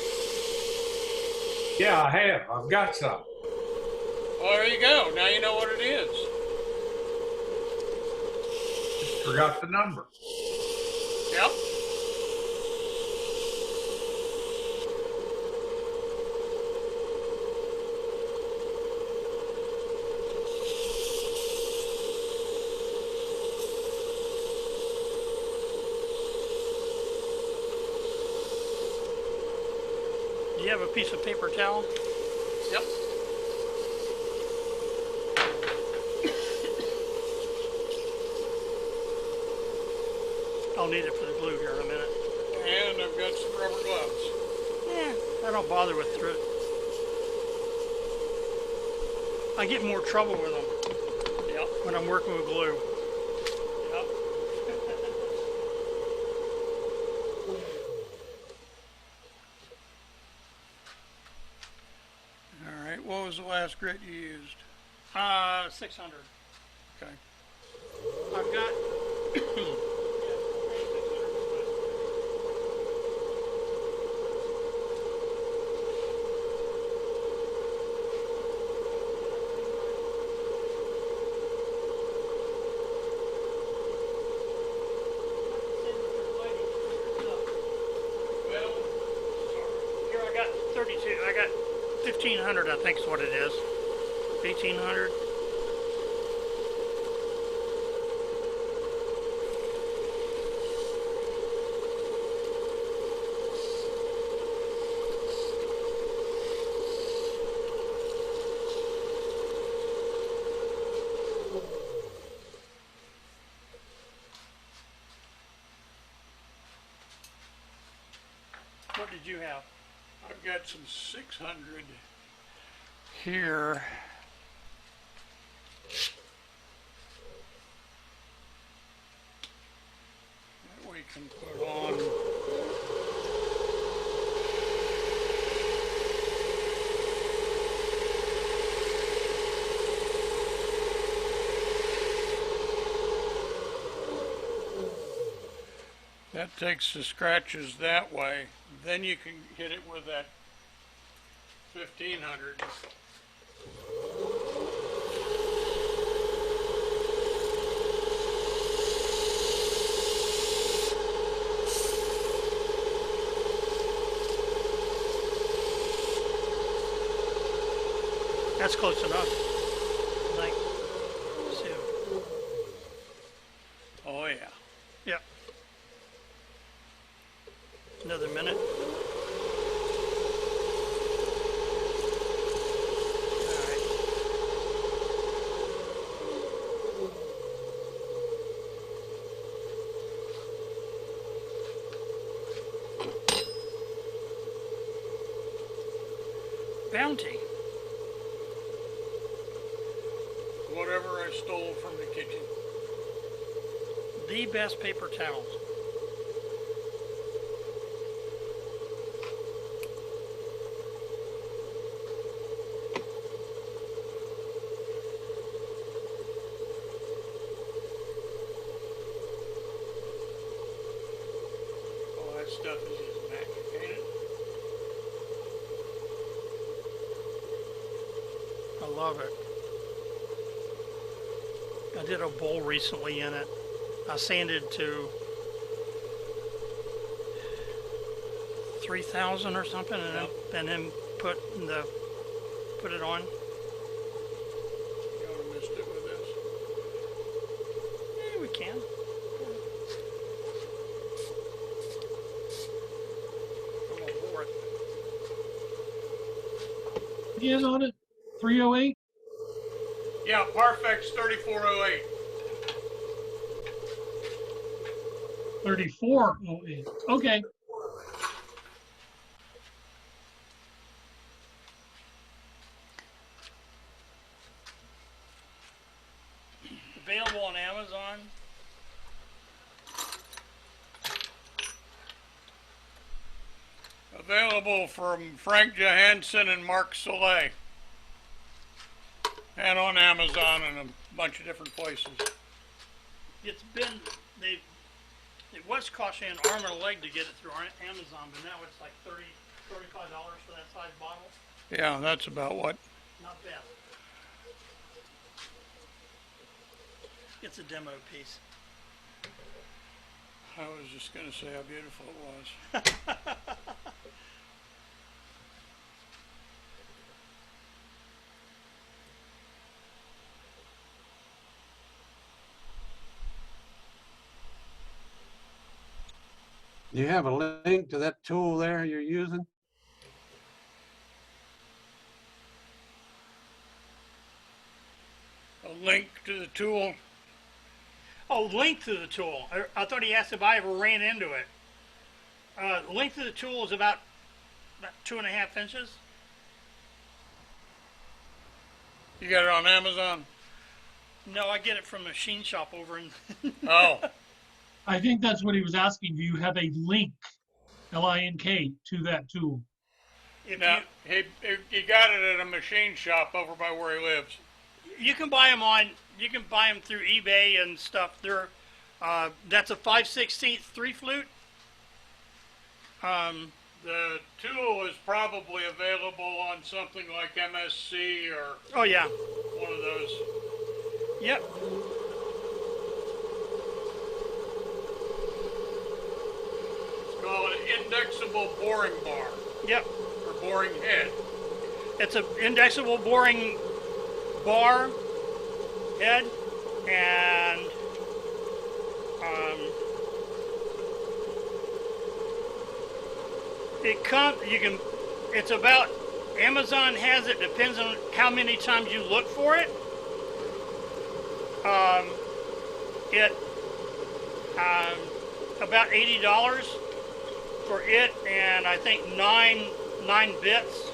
Yeah, I have. I've got some. Well, there you go. Now you know what it is. Just forgot the number. Yep. Do you have a piece of paper towel? Yep. I'll need it for the glue here in a minute. And I've got some rubber gloves. I don't bother with it. I get in more trouble with them. Yep. When I'm working with glue. Yep. All what was the last grit you used? 600. Okay. I've got. Here I got 32. I got 1500. I think is what it is. 1800. What did you have? I've got some 600 here. That we can put on. That takes the scratches that way. Then you can hit it with that 1500. That's close enough. Like, so, Oh yeah. yeah. Another minute. All right. Bounty. Whatever I stole from the kitchen. The best paper towels. All that stuff is just magic, ain't it? I love it. I did a bowl recently in it. I sanded to 3,000 or something, and then put it on. You would have missed it with this. Yeah, we can. I'm gonna pour it. Again on it, 308. Yeah, Parfex 3408. 3408. Okay. Available on Amazon. Available from Frank Johansson and Mark Soleil. And on Amazon and a bunch of different places. It was costing an arm and a leg to get it through Amazon, but now it's like $35 for that size bottle. Yeah, that's about what. Not bad. It's a demo piece. I was just going to say how beautiful it was. Do you have a link to that tool there you're using? A link to the tool. Oh, length of the tool. I thought he asked if I ever ran into it. The length of the tool is about 2.5 inches. You got it on Amazon? No, I get it from a machine shop over in. Oh, I think that's what he was asking. Do you have a link, LINK, to that tool? If Now, he got it at a machine shop over by where he lives. you can buy them through eBay and stuff. They're that's a 5/16 3-flute. The tool is probably available on something like MSC or Oh yeah. one of those. Yep. It's called an indexable boring bar Yep. or boring head. It's an indexable boring bar head, and it's about, Amazon has it, depends on how many times you look for it. It about $80 for it, and I think nine bits,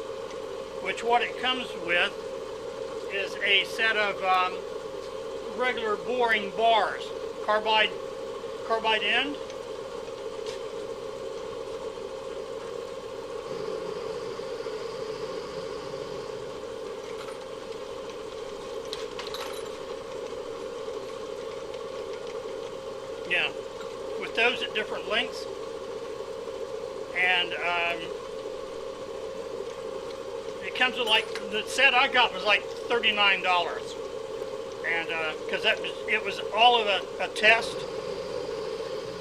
which what it comes with is a set of regular boring bars, carbide end. Yeah, with those at different lengths, and it comes with, like, the set I got was like $39, and because it was all of a test,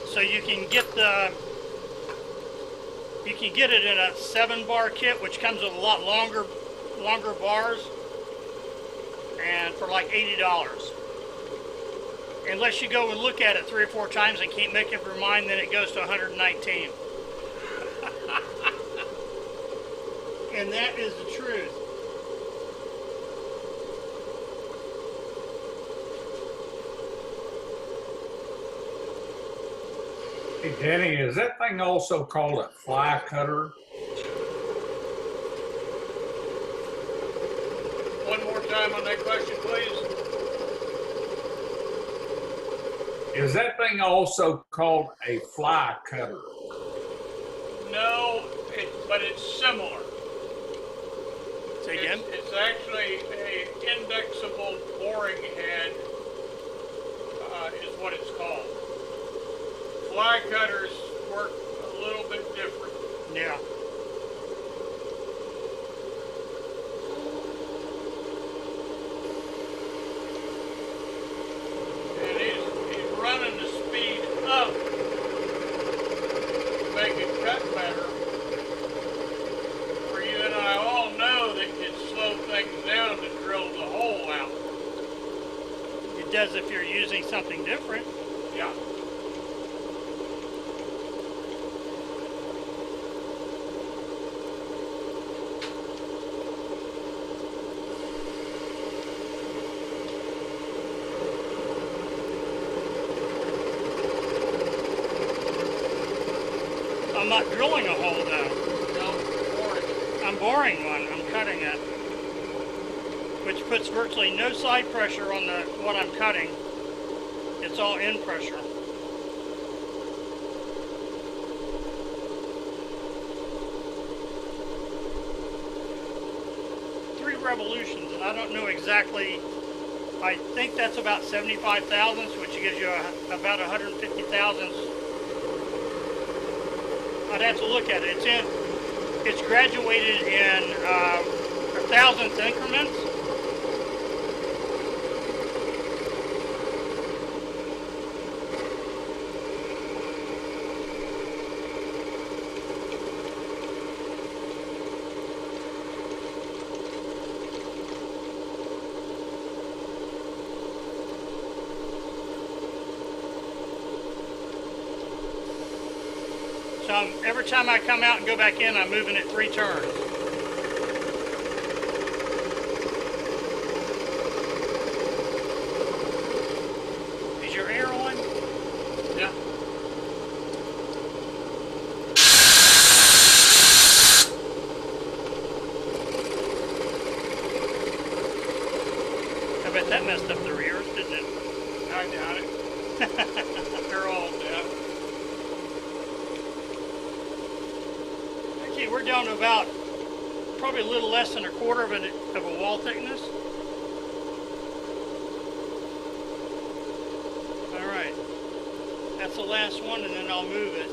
so you can get it in a 7-bar kit, which comes with a lot longer bars, and for like $80. Unless you go and look at it 3 or 4 times and can't make up your mind, then it goes to 119. And that is the truth. Hey, Danny, is that thing also called a fly cutter? One more time on that question, please. Is that thing also called a fly cutter? No, but it's similar. Say again? It's actually a indexable boring head, is what it's called. Fly cutters work a little bit different. Yeah. And he's running the speed up to make it cut better. For you and I all know that you slow things down to drill the hole out. It does if you're using something different. Yeah. I'm not drilling a hole though. No, boring. I'm boring one. I'm cutting it, which puts virtually no side pressure on what I'm cutting. It's all in pressure. Three revolutions, and I don't know exactly. I think that's about 75 thousandths, which gives you about 150 thousandths. I'd have to look at it. It's graduated in 1,000th increments. So every time I come out and go back in, I'm moving it 3 turns. Is your air on? Yeah. I bet that messed up the rears, didn't it? I doubt it. They're all dead. Okay, we're down to about probably a little less than a quarter of a wall thickness. All right, that's the last one, and then I'll move it.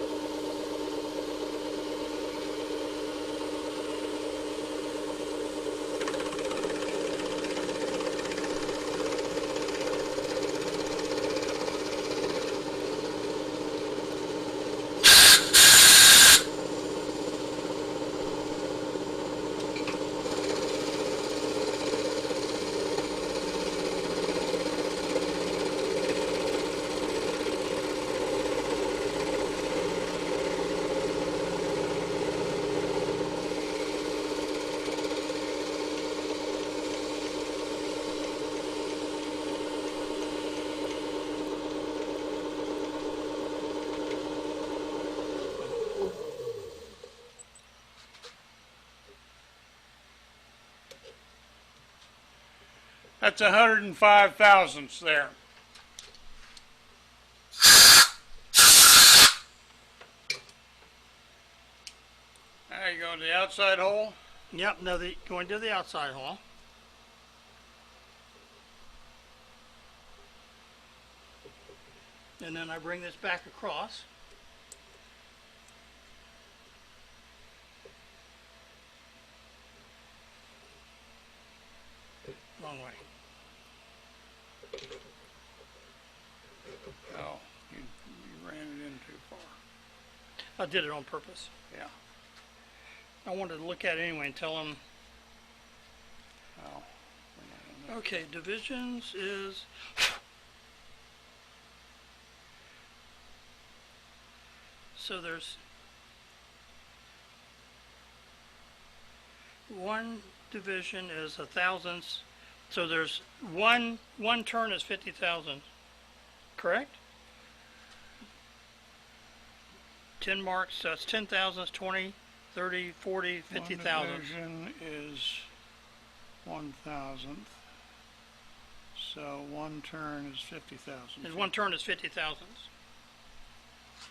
That's 105 thousandths there. There you go to the outside hole. Yep, now going to the outside hole. And then I bring this back across. Wrong way. Oh, you ran it in too far. I did it on purpose. Yeah. I wanted to look at it anyway and tell them. Oh. Okay, divisions is so there's one division is a thousandths. So there's one turn is 50,000, correct? 10 marks, so it's 10 thousandths, 20, 30, 40, 50 thousandths. One division is 1,000th. So one turn is 50,000. There's one turn is 50 thousandths.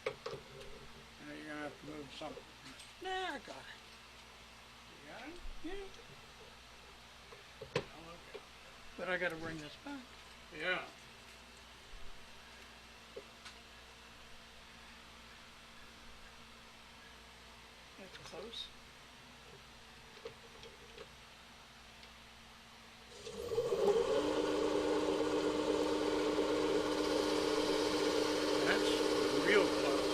Now you're gonna have to move something. Nah, I got it. You got it? Yeah. But I got to bring this back. Yeah. That's close. That's real close.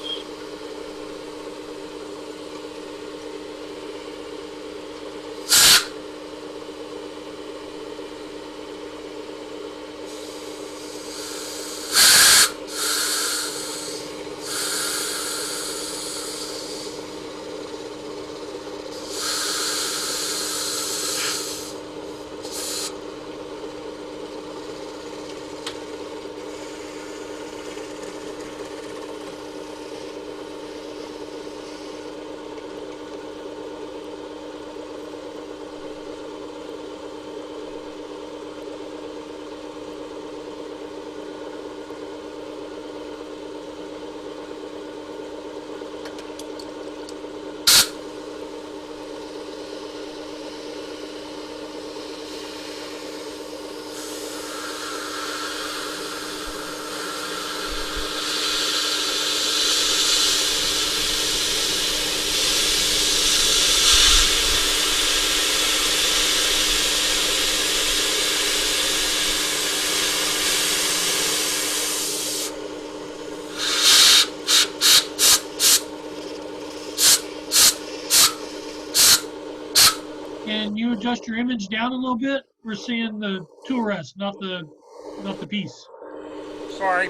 Can you adjust your image down a little bit? We're seeing the tool rest, not the piece. Sorry.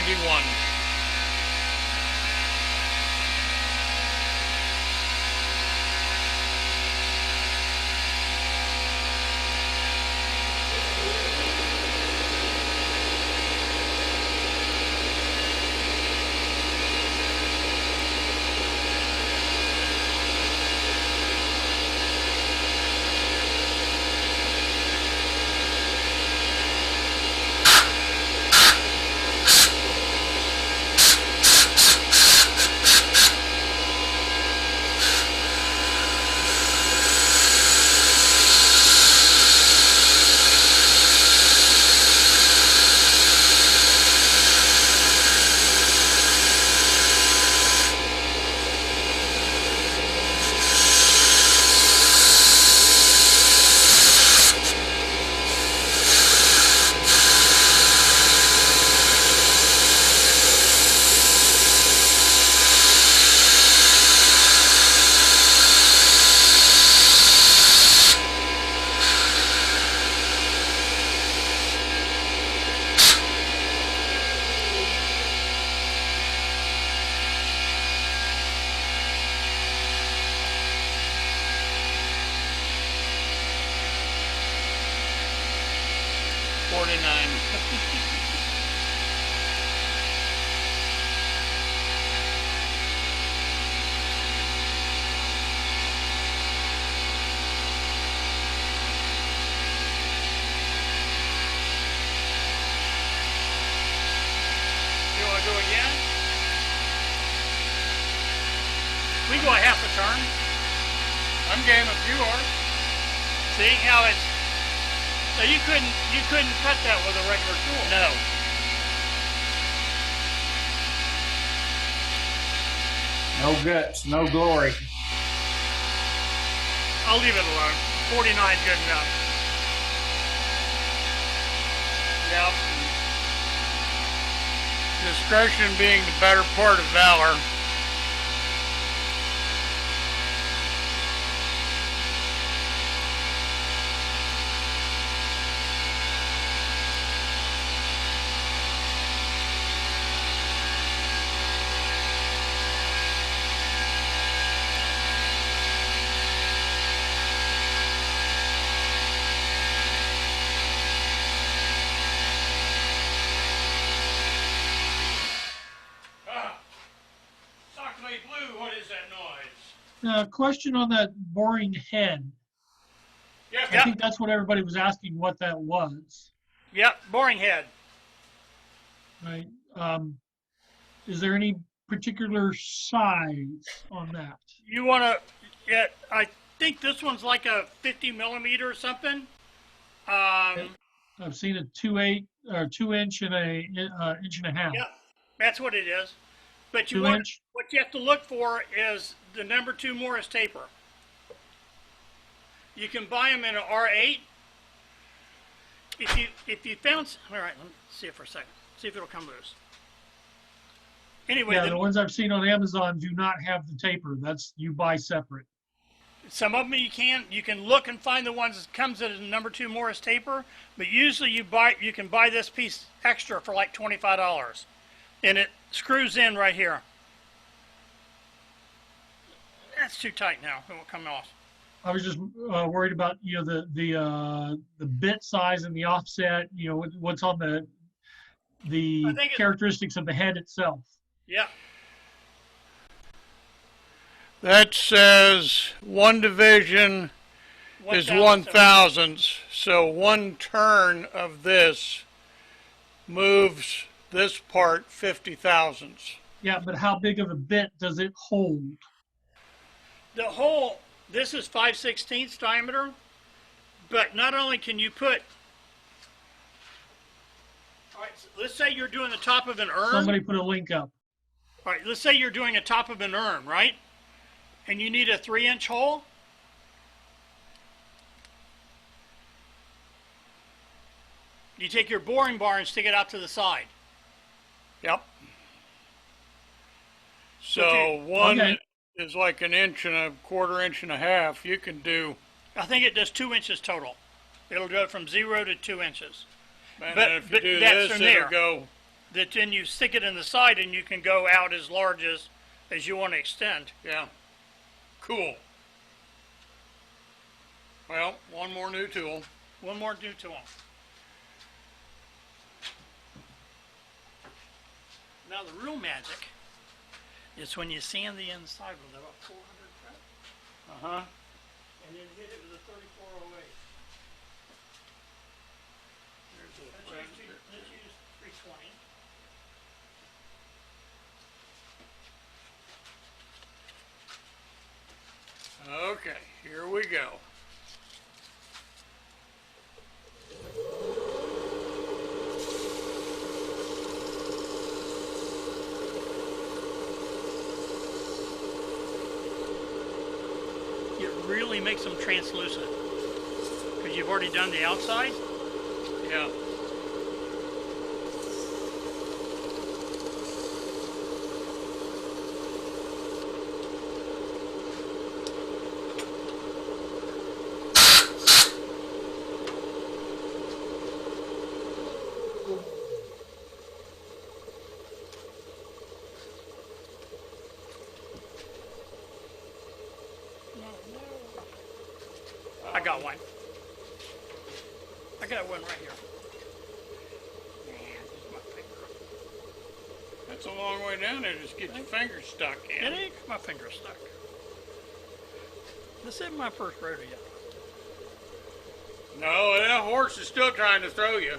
491. You want to go again? We go a half a turn. I'm game if you are. See how it's. So you couldn't cut that with a regular tool. No. No guts, no glory. I'll leave it alone. 49 is good enough. Yep. Discretion being the better part of valor. Sockly Blue, what is that noise? Question on that boring head. Yep, I think that's what everybody was asking what that was, Yep, boring head. right? Is there any particular size on that? You want to, yeah, I think this one's like a 50 millimeter or something. I've seen a 2.8 or 2 inch and a inch and a half. Yep, that's what it is. But you 2 want, inch. what you have to look for is the number 2 Morris taper. You can buy them in an R8. If you found, all right, let me see it for a second. See if it'll come loose. Anyway, Yeah, the ones I've seen on Amazon do not have the taper. That's you buy separate. some of them you can look and find the ones that comes in a number 2 Morris taper, but usually you can buy this piece extra for like $25, and it screws in right here. That's too tight now; it won't come off. I was just worried about the bit size and the offset. What's on the I think characteristics of the head itself. Yeah. That says 1 division is 1 thousandths, so 1 turn of this moves this part 50 thousandths. Yeah, but how big of a bit does it hold? The whole, this is 5/16 diameter, but not only can you put, all right, so let's say you're doing the top of an urn. Somebody put a link up. All right, let's say you're doing a top of an urn, right? And you need a 3-inch hole. You take your boring bar and stick it out to the side. Yep. So one Okay. is like 1 inch and a quarter inch and a half. You can do, I think it does 2 inches total. It'll go from 0 to 2 inches. and But- then if you but do that's this, from it'll there. go that then you stick it in the side and you can go out as large as you want to extend. Yeah. Cool. Well, one more new tool. One more new tool. Now the real magic is when you sand the inside with about 400 grit, Uh-huh. and then hit it with a 3408. Let's use 320. Okay, here we go. It really makes them translucent because you've already done the outside. Yeah. I got one. I got one right here. That's a long way down there. Just get your finger stuck in. It ain't my finger stuck. This isn't my first rodeo yet. No, that horse is still trying to throw you.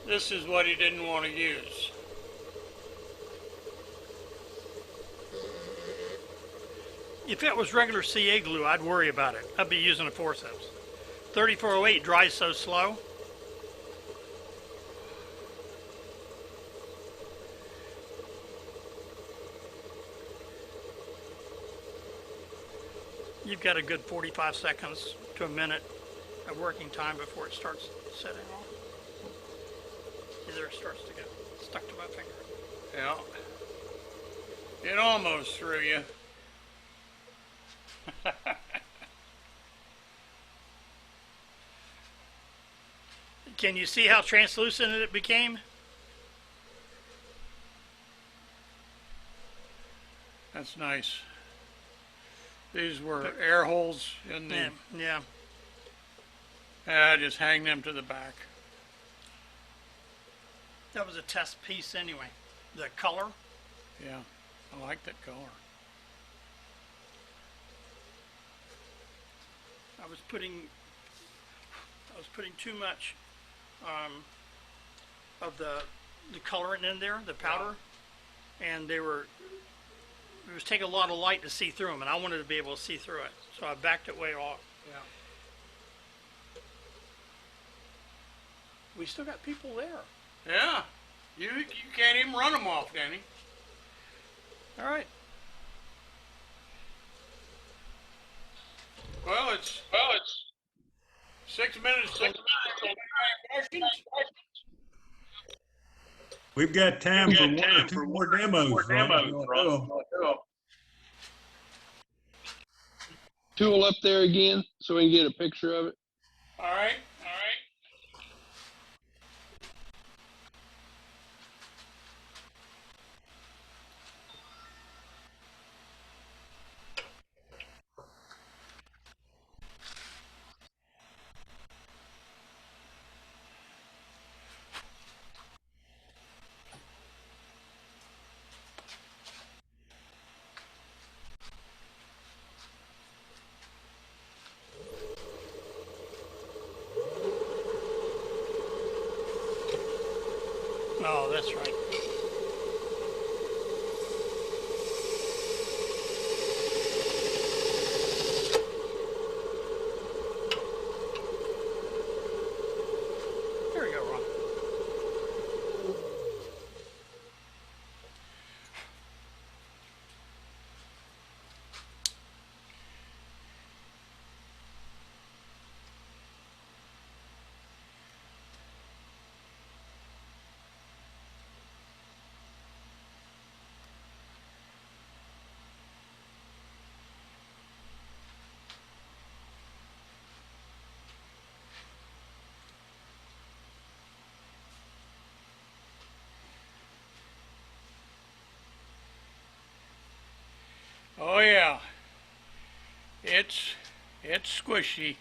This is what he didn't want to use. If it was regular CA glue, I'd worry about it. I'd be using a forceps. 3408 dries so slow. You've got a good 45 seconds to a minute of working time before it starts setting off. See, there it starts to get stuck to my finger. Yeah. It almost threw you. Can you see how translucent it became? That's nice. These were air holes in the... Yeah. Just hang them to the back. That was a test piece anyway. The color. Yeah, I like that color. I was putting too much of the colorant in there, the powder, and it was taking a lot of light to see through them, and I wanted to be able to see through it, so I backed it way off. Yeah. We still got people there. Yeah. You can't even run them off, Danny. All right. Well, it's 6 minutes. Questions? We've got time for one or two more demos. Tool up there again so we can get a picture of it. All right. Oh, that's right. There we go, Ron. Oh yeah, it's it's squishy.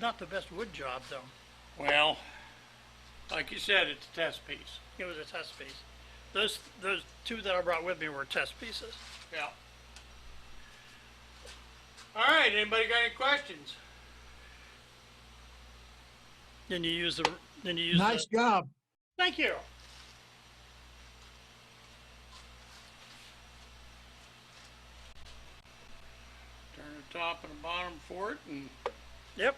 Not the best wood job though. Well, like you said, it's a test piece. It was a test piece. Those two that I brought with me were test pieces. Yeah. All right. Anybody got any questions? Then you use the. Then you use Nice the. job. Thank you. Turn the top and the bottom for it, and Yep.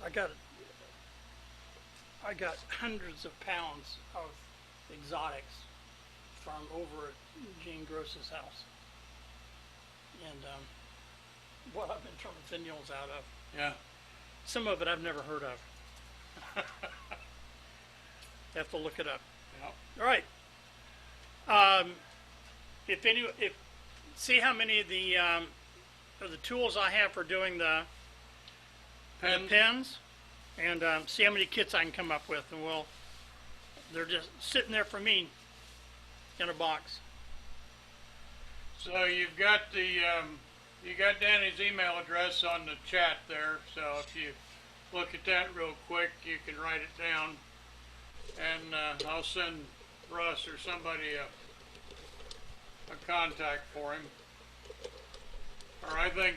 I got hundreds of pounds of exotics from over at Gene Gross's house. And what I've been turning finials out of. yeah. Some of it I've never heard of. Have to look it up. Yeah. All right. If see how many of the tools I have for doing the pens, and see how many kits I can come up with, and they're just sitting there for me in a box. So you've got you got Danny's email address on the chat there. So if you look at that real quick, you can write it down, and I'll send Russ or somebody a contact for him. Or I think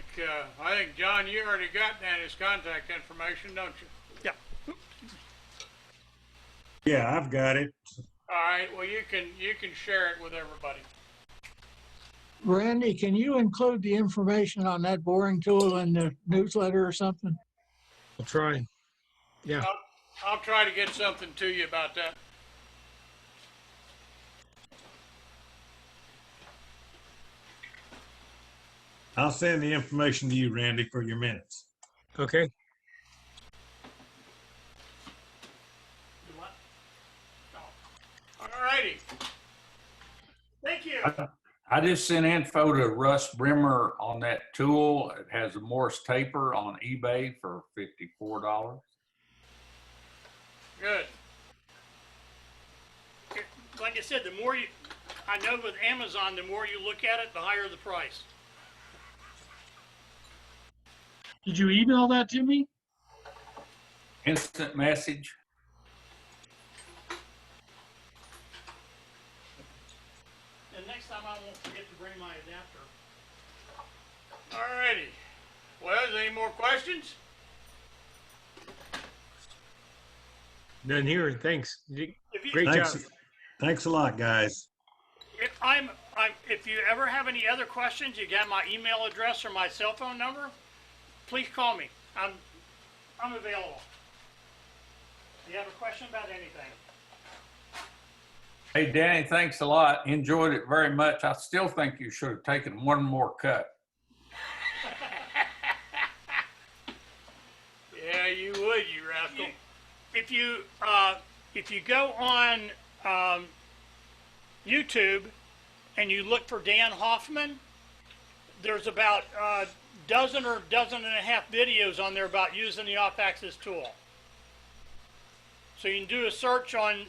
John, you already got Danny's contact information, don't you? Yeah. Yeah, I've got it. All right. Well, you can share it with everybody. Randy, can you include the information on that boring tool in the newsletter or something? I'll try. Yeah. I'll try to get something to you about that. I'll send the information to you, Randy, for your minutes. Okay. All righty. Thank you. I just sent info to Russ Brimmer on that tool. It has a Morse taper on eBay for $54. Good. Like I said, I know with Amazon, the more you look at it, the higher the price. Did you email that to me? Instant message. And next time I won't forget to bring my adapter. All righty. Well, is there any more questions? None here. Thanks. Great Thanks. job. Thanks a lot, guys. If you ever have any other questions, you got my email address or my cell phone number, please call me. I'm available. If you have a question about anything. Hey, Danny, thanks a lot. Enjoyed it very much. I still think you should have taken one more cut. Yeah, you would, you rascal. If you go on YouTube and you look for Dan Hoffman, there's about a dozen or dozen and a half videos on there about using the off-axis tool. So you can do a search on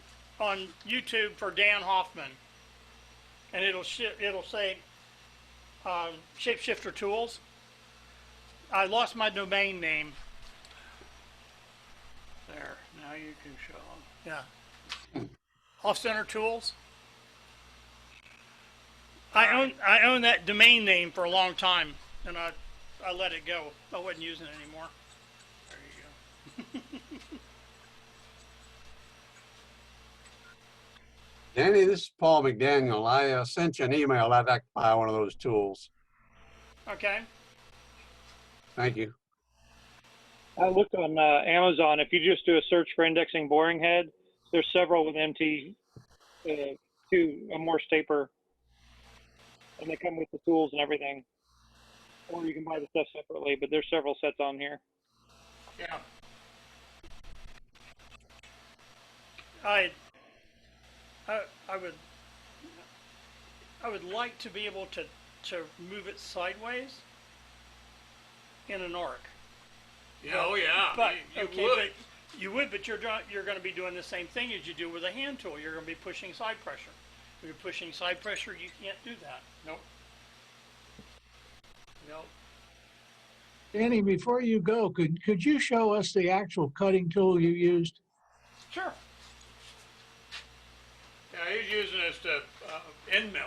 YouTube for Dan Hoffman, and it'll say Shapeshifter Tools. I lost my domain name. There, now you can show them. Yeah. Off-Center Tools. I own that domain name for a long time, and I let it go. I wasn't using it anymore. There you go. Danny, this is Paul McDaniel. I sent you an email. I'd like to buy one of those tools. Okay. Thank you. I looked on Amazon. If you just do a search for indexing boring head, there's several with MT2, a Morse taper, and they come with the tools and everything. Or you can buy the stuff separately, but there's several sets on here. Yeah. I would. I would like to be able to move it sideways in an arc. Yeah, oh yeah, But you okay, would. but you would, but you're going to be doing the same thing as you do with a hand tool. You're going to be pushing side pressure. If you're pushing side pressure, you can't do that. Nope. Nope. Danny, before you go, could you show us the actual cutting tool you used? Sure. Yeah, he's using this to end mill,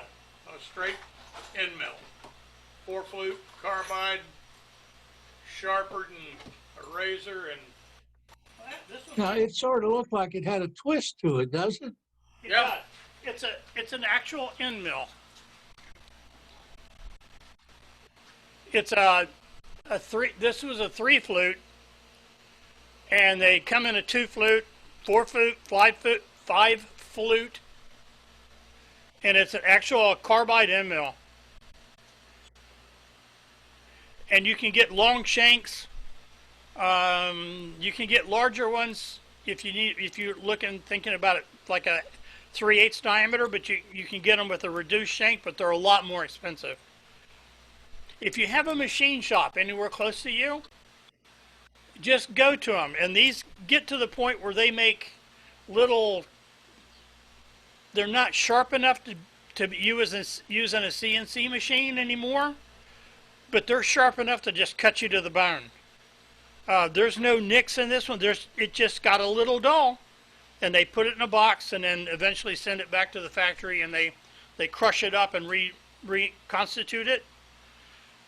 a straight end mill. 4-flute, carbide, sharper than a razor, and Now, it sort of looked like it had a twist to it, doesn't it? yeah. It's an actual end mill. It's a three. This was a 3-flute, and they come in a 2-flute, 4-flute, 5-flute, and it's an actual carbide end mill. And you can get long shanks. You can get larger ones if you're thinking about it like a 3/8 diameter, but you can get them with a reduced shank, but they're a lot more expensive. If you have a machine shop anywhere close to you, just go to them. And these get to the point where they make they're not sharp enough to use in a CNC machine anymore, but they're sharp enough to just cut you to the bone. There's no nicks in this one. It just got a little dull, and they put it in a box and then eventually send it back to the factory, and they crush it up and reconstitute it.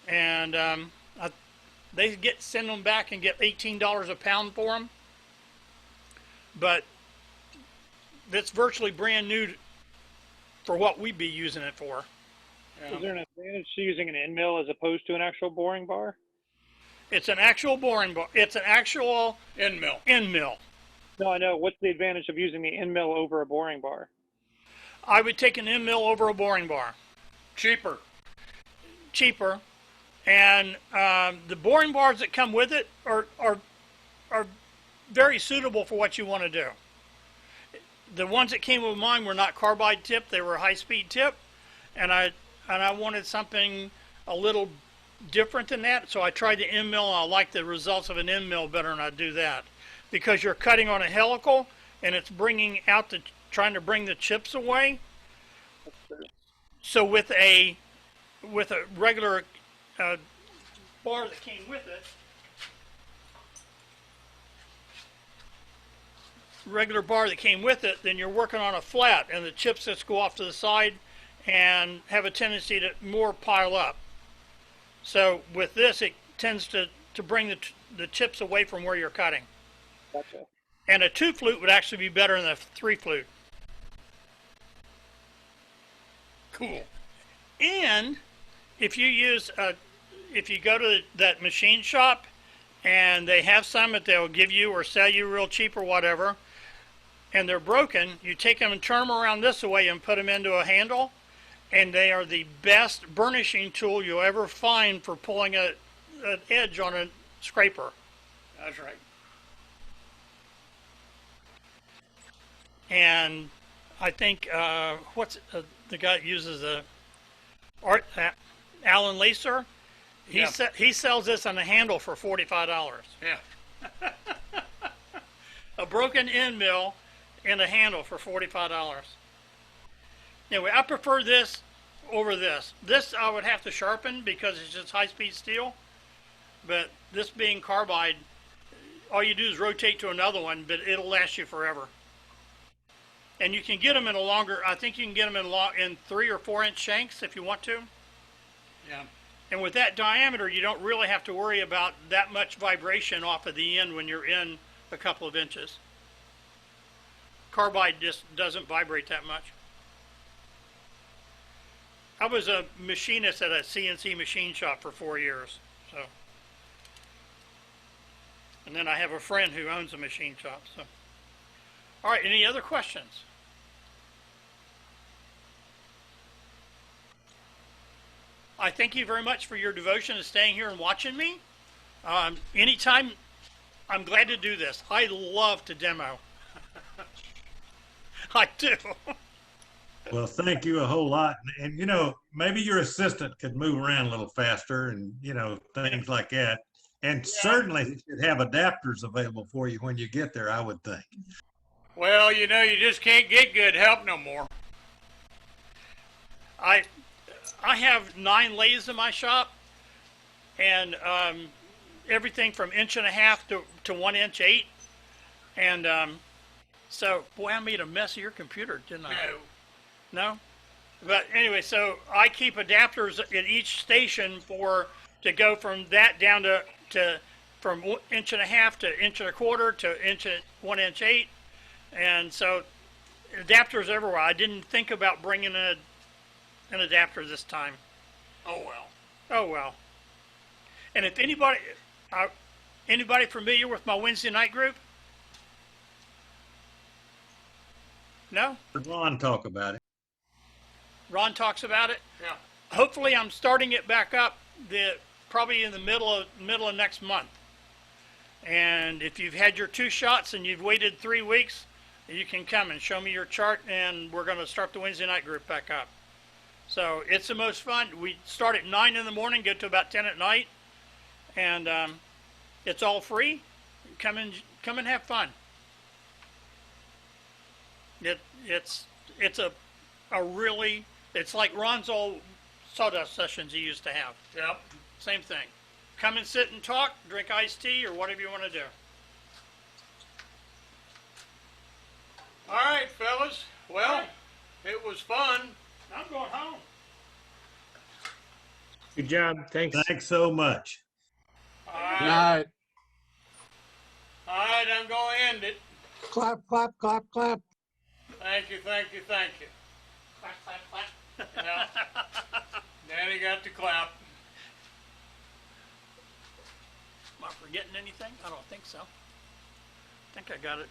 And they send them back and get $18 a pound for them. But that's virtually brand new for what we'd be using it for. Is there an advantage to using an end mill as opposed to an actual boring bar? It's an actual boring bar. It's an actual End mill. end mill. No, I know. What's the advantage of using the end mill over a boring bar? I would take an end mill over a boring bar. Cheaper. And the boring bars that come with it are very suitable for what you want to do. The ones that came with mine were not carbide tip; they were high-speed tip, and I wanted something a little different than that. So I tried the end mill, and I like the results of an end mill better, and I do that because you're cutting on a helical, and it's trying to bring the chips away. So with a regular bar that came with it, then you're working on a flat, and the chips just go off to the side and have a tendency to more pile up. So with this, it tends to bring the chips away from where you're cutting. Gotcha. And a 2-flute would actually be better than a 3-flute. Cool. And if you go to that machine shop and they have some that they'll give you or sell you real cheap or whatever, and they're broken, you take them and turn them around this way and put them into a handle, and they are the best burnishing tool you'll ever find for pulling an edge on a scraper. That's right. And I think the guy that uses Alan Lacer. He sells this on a handle for $45. Yeah. A broken end mill and a handle for $45. Anyway, I prefer this over this. This I would have to sharpen because it's just high-speed steel. But this being carbide, all you do is rotate to another one, but it'll last you forever. And you can get them in I think you can get them in 3 or 4 inch shanks if you want to. Yeah. And with that diameter, you don't really have to worry about that much vibration off of the end when you're in a couple of inches. Carbide just doesn't vibrate that much. I was a machinist at a CNC machine shop for 4 years. So, and then I have a friend who owns a machine shop. So, all right, any other questions? I thank you very much for your devotion to staying here and watching me. Anytime, I'm glad to do this. I love to demo. I do. Well, thank you a whole lot. And, you know, maybe your assistant could move around a little faster and, you know, things like that. And certainly he should have adapters available for you when you get there, I would think. Well, you know, you just can't get good help no more. I have 9 lathes in my shop, and everything from 1.5 to 1 inch 8, and so boy, I made a mess of your computer, didn't I? No. But anyway, so I keep adapters at each station to go from that down to from 1.5 to 1.25 to 1 inch 8, and so adapters everywhere. I didn't think about bringing an adapter this time. Oh, well. Oh well. And if anybody familiar with my Wednesday night group? No? Ron talk about it. Ron talks about it. Yeah. Hopefully, I'm starting it back up probably in the middle of next month. And if you've had your 2 shots and you've waited 3 weeks, you can come and show me your chart, and we're going to start the Wednesday night group back up. So it's the most fun. We start at 9 in the morning, get to about 10 at night, and it's all free. Come and have fun. It's like Ron's old sawdust sessions he used to have. Yep. Same thing. Come and sit and talk, drink iced tea, or whatever you want to do. All right, fellas. Well, it was fun. I'm going home. Good job. Thanks. Thanks so much. All Good right. night. All right, I'm going to end it. Clap, clap, clap, clap. Thank you, thank you, thank you. Clap, clap, clap. Yeah. Danny got the clap. Am I forgetting anything? I don't think so. I think I got it.